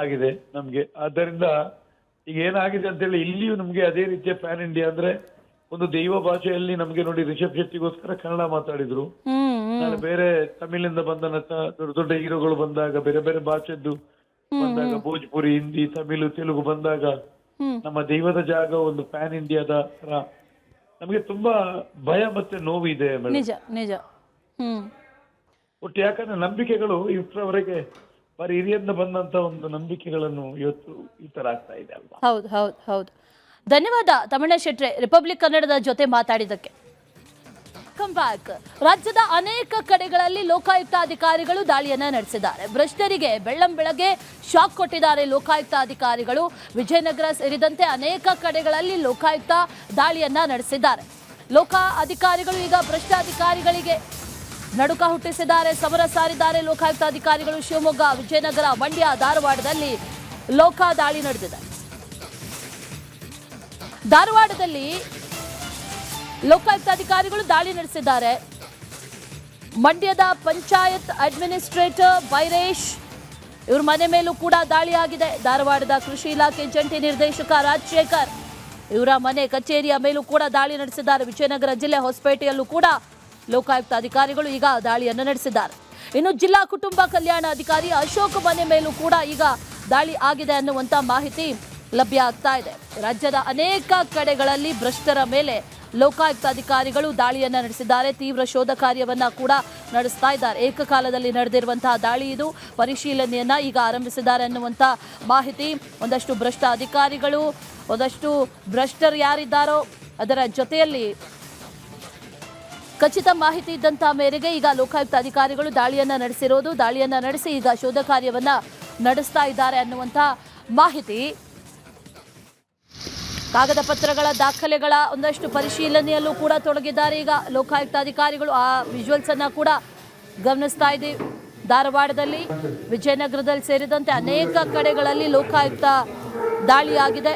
ಆಗಿದೆ ನಮ್ಗೆ. ಆದ್ದರಿಂದ ಈಗ ಏನಾಗಿದೆ ಅಂತೇಳಿ ಇಲ್ಲಿಯೂ ನಮ್ಗೆ ಅದೇ ರೀತಿಯ ಪ್ಯಾನ್ ಇಂಡಿಯಾ, ಅಂದ್ರೆ ಒಂದು ದೈವ ಭಾಷೆಯಲ್ಲಿ ನಮ್ಗೆ ನೋಡಿ ರಿಷಬ್ ಶೆಟ್ಟಿಗೋಸ್ಕರ ಕನ್ನಡ ಮಾತಾಡಿದ್ರು. ನಾನು ಬೇರೆ ತಮಿಳಿಂದ ಬಂದ ನಟ ದೊಡ್ಡ ದೊಡ್ಡ ಹೀರೋಗಳು ಬಂದಾಗ, ಬೇರೆ ಬೇರೆ ಭಾಷೆದ್ದು ಬಂದಾಗ, ಭೋಜ್ಪುರಿ, ಹಿಂದಿ, ತಮಿಳು, ತೆಲುಗು ಬಂದಾಗ ನಮ್ಮ ದೈವದ ಜಾಗ ಒಂದು ಪ್ಯಾನ್ ಇಂಡಿಯಾದ ತರ ನಮ್ಗೆ ತುಂಬಾ ಭಯ ಮತ್ತೆ ನೋವಿದೆ ಮೇಡಮ್. ನಿಜ ನಿಜ. ಒಟ್ಟು ಯಾಕಂದ್ರೆ ನಂಬಿಕೆಗಳು ಇಷ್ಟರವರೆಗೆ ಬರೀ ಹಿರಿಯಿಂದ ಬಂದಂತ ಒಂದು ನಂಬಿಕೆಗಳನ್ನು ಇವತ್ತು ಈ ತರ ಆಗ್ತಾ ಇದೆ ಅಲ್ವಾ? ಹೌದು ಹೌದು ಹೌದು. ಧನ್ಯವಾದ ತಮಣ್ಣ ಶೆಟ್ರೆ, ರಿಪಬ್ಲಿಕ್ ಕನ್ನಡದ ಜೊತೆ ಮಾತಾಡಿದ್ದಕ್ಕೆ. Come back. ರಾಜ್ಯದ ಅನೇಕ ಕಡೆಗಳಲ್ಲಿ ಲೋಕಾಯುಕ್ತ ಅಧಿಕಾರಿಗಳು ದಾಳಿಯನ್ನ ನಡೆಸಿದ್ದಾರೆ. ಭ್ರಷ್ಟರಿಗೆ ಬೆಳ್ಳಂ ಬೆಳಗ್ಗೆ ಶಾಕ್ ಕೊಟ್ಟಿದ್ದಾರೆ ಲೋಕಾಯುಕ್ತ ಅಧಿಕಾರಿಗಳು. ವಿಜಯನಗರ ಸೇರಿದಂತೆ ಅನೇಕ ಕಡೆಗಳಲ್ಲಿ ಲೋಕಾಯುಕ್ತ ದಾಳಿಯನ್ನ ನಡೆಸಿದ್ದಾರೆ. ಅಧಿಕಾರಿಗಳು ಈಗ ಭ್ರಷ್ಟ ಅಧಿಕಾರಿಗಳಿಗೆ ನಡುಕ ಹುಟ್ಟಿಸಿದ್ದಾರೆ, ಸಮರ ಸಾರಿದ್ದಾರೆ ಲೋಕಾಯುಕ್ತ ಅಧಿಕಾರಿಗಳು. ಶಿವಮೊಗ್ಗ, ವಿಜಯನಗರ, ಮಂಡ್ಯ, ಧಾರವಾಡದಲ್ಲಿ ದಾಳಿ ನಡೆದಿದೆ. ಧಾರವಾಡದಲ್ಲಿ ಲೋಕಾಯುಕ್ತ ಅಧಿಕಾರಿಗಳು ದಾಳಿ ನಡೆಸಿದ್ದಾರೆ. ಮಂಡ್ಯದ ಪಂಚಾಯತ್ ಅಡ್ಮಿನಿಸ್ಟ್ರೇಟರ್ ಬೈರೇಶ್ ಇವ್ರ ಮನೆ ಮೇಲೂ ಕೂಡ ದಾಳಿಯಾಗಿದೆ. ಧಾರವಾಡದ ಕೃಷಿ ಇಲಾಖೆ ಜಂಟಿ ನಿರ್ದೇಶಕ ರಾಜಶೇಖರ್ ಇವರ ಮನೆ ಕಚೇರಿಯ ಮೇಲೂ ಕೂಡ ದಾಳಿ ನಡೆಸಿದ್ದಾರೆ. ವಿಜಯನಗರ ಜಿಲ್ಲೆ ಹೊಸಪೇಟೆಯಲ್ಲೂ ಕೂಡ ಲೋಕಾಯುಕ್ತ ಅಧಿಕಾರಿಗಳು ಈಗ ದಾಳಿಯನ್ನು ನಡೆಸಿದ್ದಾರೆ. ಇನ್ನು ಜಿಲ್ಲಾ ಕುಟುಂಬ ಕಲ್ಯಾಣ ಅಧಿಕಾರಿ ಅಶೋಕ್ ಮನೆ ಮೇಲೂ ಕೂಡ ಈಗ ದಾಳಿ ಆಗಿದೆ ಅನ್ನುವಂಥ ಮಾಹಿತಿ ಲಭ್ಯ ಆಗ್ತಾ ಇದೆ. ರಾಜ್ಯದ ಅನೇಕ ಕಡೆಗಳಲ್ಲಿ ಭ್ರಷ್ಟರ ಮೇಲೆ ಲೋಕಾಯುಕ್ತ ಅಧಿಕಾರಿಗಳು ದಾಳಿಯನ್ನ ನಡೆಸಿದ್ದಾರೆ. ತೀವ್ರ ಶೋಧ ಕಾರ್ಯವನ್ನ ಕೂಡ ನಡೆಸ್ತಾ ಇದ್ದಾರೆ. ಏಕಕಾಲದಲ್ಲಿ ನಡೆದಿರುವಂತಹ ದಾಳಿ ಇದು. ಪರಿಶೀಲನೆಯನ್ನ ಈಗ ಆರಂಭಿಸಿದ್ದಾರೆ ಅನ್ನುವಂಥ ಮಾಹಿತಿ. ಒಂದಷ್ಟು ಭ್ರಷ್ಟ ಅಧಿಕಾರಿಗಳು, ಒಂದಷ್ಟು ಭ್ರಷ್ಟರು ಯಾರಿದ್ದಾರೋ ಅದರ ಜೊತೆಯಲ್ಲಿ ಖಚಿತ ಮಾಹಿತಿ ಇದ್ದಂತ ಮೇರೆಗೆ ಈಗ ಲೋಕಾಯುಕ್ತ ಅಧಿಕಾರಿಗಳು ದಾಳಿಯನ್ನ ನಡೆಸಿ ಈಗ ಶೋಧ ಕಾರ್ಯವನ್ನ ನಡೆಸ್ತಾ ಇದ್ದಾರೆ ಅನ್ನುವಂಥ ಮಾಹಿತಿ. ಕಾಗದ ಪತ್ರಗಳ ದಾಖಲೆಗಳ ಒಂದಷ್ಟು ಪರಿಶೀಲನೆಯಲ್ಲೂ ಕೂಡ ತೊಡಗಿದ್ದಾರೆ ಈಗ ಲೋಕಾಯುಕ್ತ ಅಧಿಕಾರಿಗಳು. ಆ ವಿಜುವಲ್ಸ್ ಅನ್ನ ಕೂಡ ಗಮನಿಸ್ತಾ ಇದ್ದೀವಿ. ಧಾರವಾಡದಲ್ಲಿ, ವಿಜಯನಗರದಲ್ಲಿ ಸೇರಿದಂತೆ ಅನೇಕ ಕಡೆಗಳಲ್ಲಿ ಲೋಕಾಯುಕ್ತ ದಾಳಿಯಾಗಿದೆ.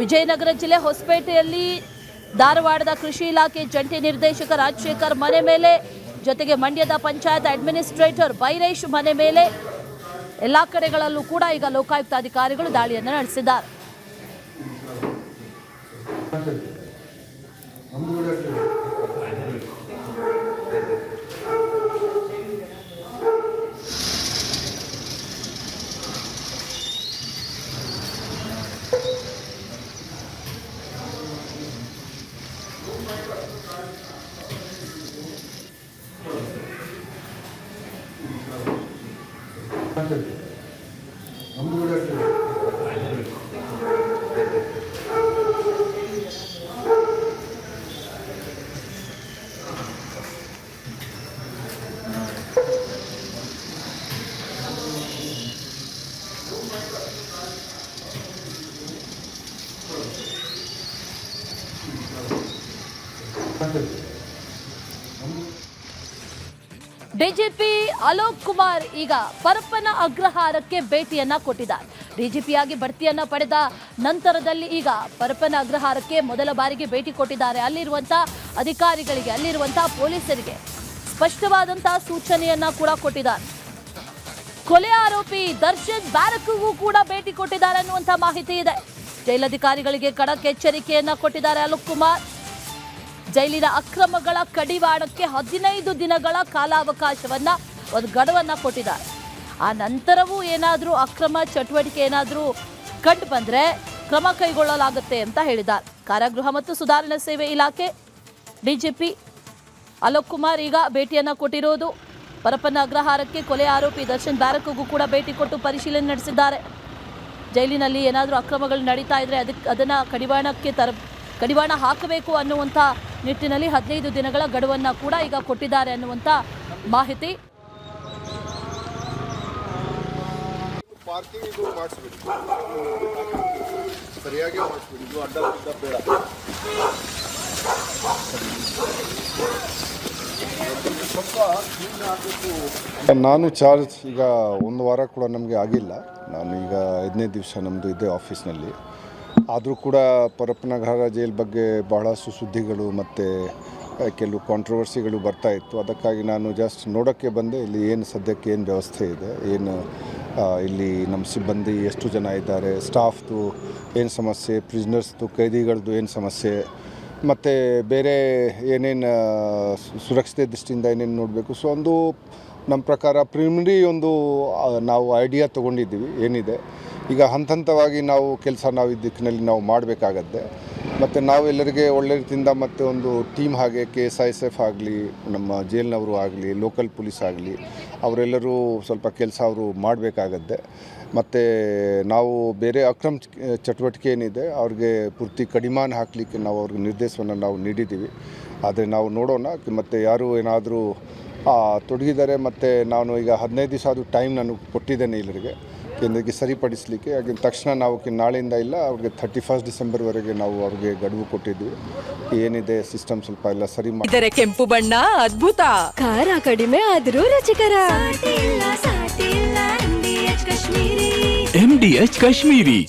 ವಿಜಯನಗರ ಜಿಲ್ಲೆ ಹೊಸಪೇಟೆಯಲ್ಲಿ ಧಾರವಾಡದ ಕೃಷಿ ಇಲಾಖೆ ಜಂಟಿ ನಿರ್ದೇಶಕ ರಾಜಶೇಖರ್ ಮನೆ ಮೇಲೆ, ಜೊತೆಗೆ ಮಂಡ್ಯದ ಪಂಚಾಯತ್ ಅಡ್ಮಿನಿಸ್ಟ್ರೇಟರ್ ಬೈರೇಶ್ ಮನೆ ಮೇಲೆ ಎಲ್ಲಾ ಕಡೆಗಳಲ್ಲೂ ಕೂಡ ಈಗ ಲೋಕಾಯುಕ್ತ ಅಧಿಕಾರಿಗಳು ದಾಳಿಯನ್ನು ನಡೆಸಿದ್ದಾರೆ. ಡಿಜಿಪಿ ಅಲೋಕ್ ಕುಮಾರ್ ಈಗ ಪರಪ್ಪನ ಅಗ್ರಹಾರಕ್ಕೆ ಭೇಟಿಯನ್ನ ಕೊಟ್ಟಿದ್ದಾರೆ. ಡಿಜಿಪಿಯಾಗಿ ಬಡ್ತಿಯನ್ನ ಪಡೆದ ನಂತರದಲ್ಲಿ ಈಗ ಪರಪ್ಪನ ಅಗ್ರಹಾರಕ್ಕೆ ಮೊದಲ ಬಾರಿಗೆ ಭೇಟಿ ಕೊಟ್ಟಿದ್ದಾರೆ. ಅಲ್ಲಿರುವಂತಹ ಅಧಿಕಾರಿಗಳಿಗೆ, ಅಲ್ಲಿರುವಂತಹ ಪೊಲೀಸರಿಗೆ ಸ್ಪಷ್ಟವಾದಂತಹ ಸೂಚನೆಯನ್ನ ಕೂಡ ಕೊಟ್ಟಿದ್ದಾರೆ. ಕೊಲೆ ಆರೋಪಿ ದರ್ಶನ್ ಬ್ಯಾರಕ್ಗೂ ಕೂಡ ಭೇಟಿ ಕೊಟ್ಟಿದ್ದಾರೆ ಅನ್ನುವಂಥ ಮಾಹಿತಿ ಇದೆ. ಜೈಲಧಿಕಾರಿಗಳಿಗೆ ಖಡಕ್ ಎಚ್ಚರಿಕೆಯನ್ನ ಕೊಟ್ಟಿದ್ದಾರೆ ಅಲೋಕ್ ಕುಮಾರ್. ಜೈಲಿನ ಅಕ್ರಮಗಳ ಕಡಿವಾಣಕ್ಕೆ 15 ದಿನಗಳ ಕಾಲಾವಕಾಶವನ್ನ, ಒಂದು ಗಡುವನ್ನ ಕೊಟ್ಟಿದ್ದಾರೆ. ಆ ನಂತರವೂ ಏನಾದರೂ ಅಕ್ರಮ ಚಟುವಟಿಕೆ ಏನಾದರೂ ಕಂಡು ಬಂದರೆ ಕ್ರಮ ಕೈಗೊಳ್ಳಲಾಗುತ್ತೆ ಅಂತ ಹೇಳಿದ್ದಾರೆ. ಕಾರಾಗೃಹ ಮತ್ತು ಸುಧಾರಣಾ ಸೇವೆ ಇಲಾಖೆ ಡಿಜಿಪಿ ಅಲೋಕ್ ಕುಮಾರ್ ಈಗ ಭೇಟಿಯನ್ನ ಕೊಟ್ಟಿರೋದು. ಪರಪ್ಪನ ಅಗ್ರಹಾರಕ್ಕೆ ಕೊಲೆ ಆರೋಪಿ ದರ್ಶನ್ ಬ್ಯಾರಕ್ಗೂ ಕೂಡ ಭೇಟಿ ಕೊಟ್ಟು ಪರಿಶೀಲನೆ ನಡೆಸಿದ್ದಾರೆ. ಜೈಲಿನಲ್ಲಿ ಏನಾದರೂ ಅಕ್ರಮಗಳು ನಡೀತಾ ಇದ್ರೆ ಅದನ್ನು ಕಡಿವಾಣ ಹಾಕಬೇಕು ಅನ್ನುವಂಥ ನಿಟ್ಟಿನಲ್ಲಿ 15 ದಿನಗಳ ಗಡುವನ್ನು ಕೂಡ ಈಗ ಕೊಟ್ಟಿದ್ದಾರೆ ಅನ್ನುವಂಥ ಮಾಹಿತಿ. ಪಾರ್ಕಿಂಗ್ ಇದು ಮಾಡಿಸ್ಬಿಡಿ, ಸರಿಯಾಗಿ ಮಾಡಿಸ್ಬಿಡಿ, ಇದು ಅಡ್ಡ ಬೇಡ. ನಾನು ಚಾರ್ಜ್ ಈಗ 1 ವಾರ ಕೂಡ ನಮಗೆ ಆಗಿಲ್ಲ. ನಾನು ಈಗ 15 ದಿವಸ ನಮ್ಮದು ಇದೆ ಆಫೀಸ್ನಲ್ಲಿ. ಆದರೂ ಕೂಡ ಪರಪ್ಪನಗರ ಜೈಲ್ ಬಗ್ಗೆ ಬಹಳಷ್ಟು ಸುದ್ದಿಗಳು ಮತ್ತು ಕೆಲವು ಕಾಂಟ್ರವರ್ಸಿಗಳು ಬರ್ತಾ ಇತ್ತು. ಅದಕ್ಕಾಗಿ ನಾನು ಜಸ್ಟ್ ನೋಡೋಕ್ಕೆ ಬಂದೆ, ಇಲ್ಲಿ ಏನು ಸದ್ಯಕ್ಕೆ ಏನು ವ್ಯವಸ್ಥೆ ಇದೆ, ಏನು ಇಲ್ಲಿ ನಮ್ಮ ಸಿಬ್ಬಂದಿ ಎಷ್ಟು ಜನ ಇದ್ದಾರೆ, ಸ್ಟಾಫ್ದು ಏನು ಸಮಸ್ಯೆ, ಪ್ರಿಸ್ನರ್ಸ್ದು ಕೈದಿಗಳದ್ದು ಏನು ಸಮಸ್ಯೆ, ಮತ್ತು ಬೇರೆ ಏನೇನು ಸುರಕ್ಷತೆ ದೃಷ್ಟಿಯಿಂದ ಏನೇನು ನೋಡಬೇಕು. ಸೊ ಒಂದು ನಮ್ಮ ಪ್ರಕಾರ ಪ್ರಿಲಿಮಿನರಿ ಒಂದು ನಾವು ಐಡಿಯಾ ತೊಗೊಂಡಿದ್ದೀವಿ ಏನಿದೆ. ಈಗ ಹಂತವಾಗಿ ನಾವು ಈ ದಿಕ್ಕಿನಲ್ಲಿ ನಾವು ಮಾಡಬೇಕಾಗತ್ತೆ. ಮತ್ತು ನಾವು ಎಲ್ಲರಿಗೆ ಒಳ್ಳೆ ರೀತಿಯಿಂದ ಮತ್ತು ಒಂದು ಟೀಮ್ ಹಾಗೆ KSISF ಆಗಲಿ, ನಮ್ಮ ಜೈಲಿನವರು ಆಗಲಿ, ಲೋಕಲ್ ಪೊಲೀಸ್ ಆಗಲಿ, ಅವರೆಲ್ಲರೂ ಸ್ವಲ್ಪ ಕೆಲಸ ಅವರು ಮಾಡಬೇಕಾಗತ್ತೆ. ಮತ್ತು ನಾವು ಬೇರೆ ಅಕ್ರಮ ಚಟುವಟಿಕೆ ಏನಿದೆ ಅವ್ರಿಗೆ ಪೂರ್ತಿ ಕಡಿವಾಣ ಹಾಕಲಿಕ್ಕೆ ನಾವು ಅವ್ರಿಗೆ ನಿರ್ದೇಶನವನ್ನು ನಾವು ನೀಡಿದ್ದೀವಿ. ಆದರೆ ನಾವು ನೋಡೋಣ, ಮತ್ತು ಯಾರು ಏನಾದರೂ ತೊಡಗಿದ್ದಾರೆ. ಮತ್ತು ನಾನು ಈಗ 15 ದಿವಸ ಅದು ಟೈಮ್ ನಾನು ಕೊಟ್ಟಿದ್ದೇನೆ ಎಲ್ಲರಿಗೆ ಕೇಂದ್ರಕ್ಕೆ ಸರಿಪಡಿಸಲಿಕ್ಕೆ. ಹಾಗೆ ತಕ್ಷಣ ನಾವು ನಾಳೆಯಿಂದ ಇಲ್ಲ, ಅವ್ರಿಗೆ 31 ಡಿಸೆಂಬರ್ವರೆಗೆ ನಾವು ಅವ್ರಿಗೆ ಗಡುವು ಕೊಟ್ಟಿದ್ವಿ. ಏನಿದೆ ಸಿಸ್ಟಮ್ ಸ್ವಲ್ಪ ಎಲ್ಲ ಸರಿ ಮಾಡಿ. ಇದರ ಕೆಂಪು ಬಣ್ಣ ಅದ್ಭುತ, ಖಾರ ಕಡಿಮೆ ಆದರೂ ರುಚಿಕರ. MDH ಕಾಶ್ಮೀರಿ.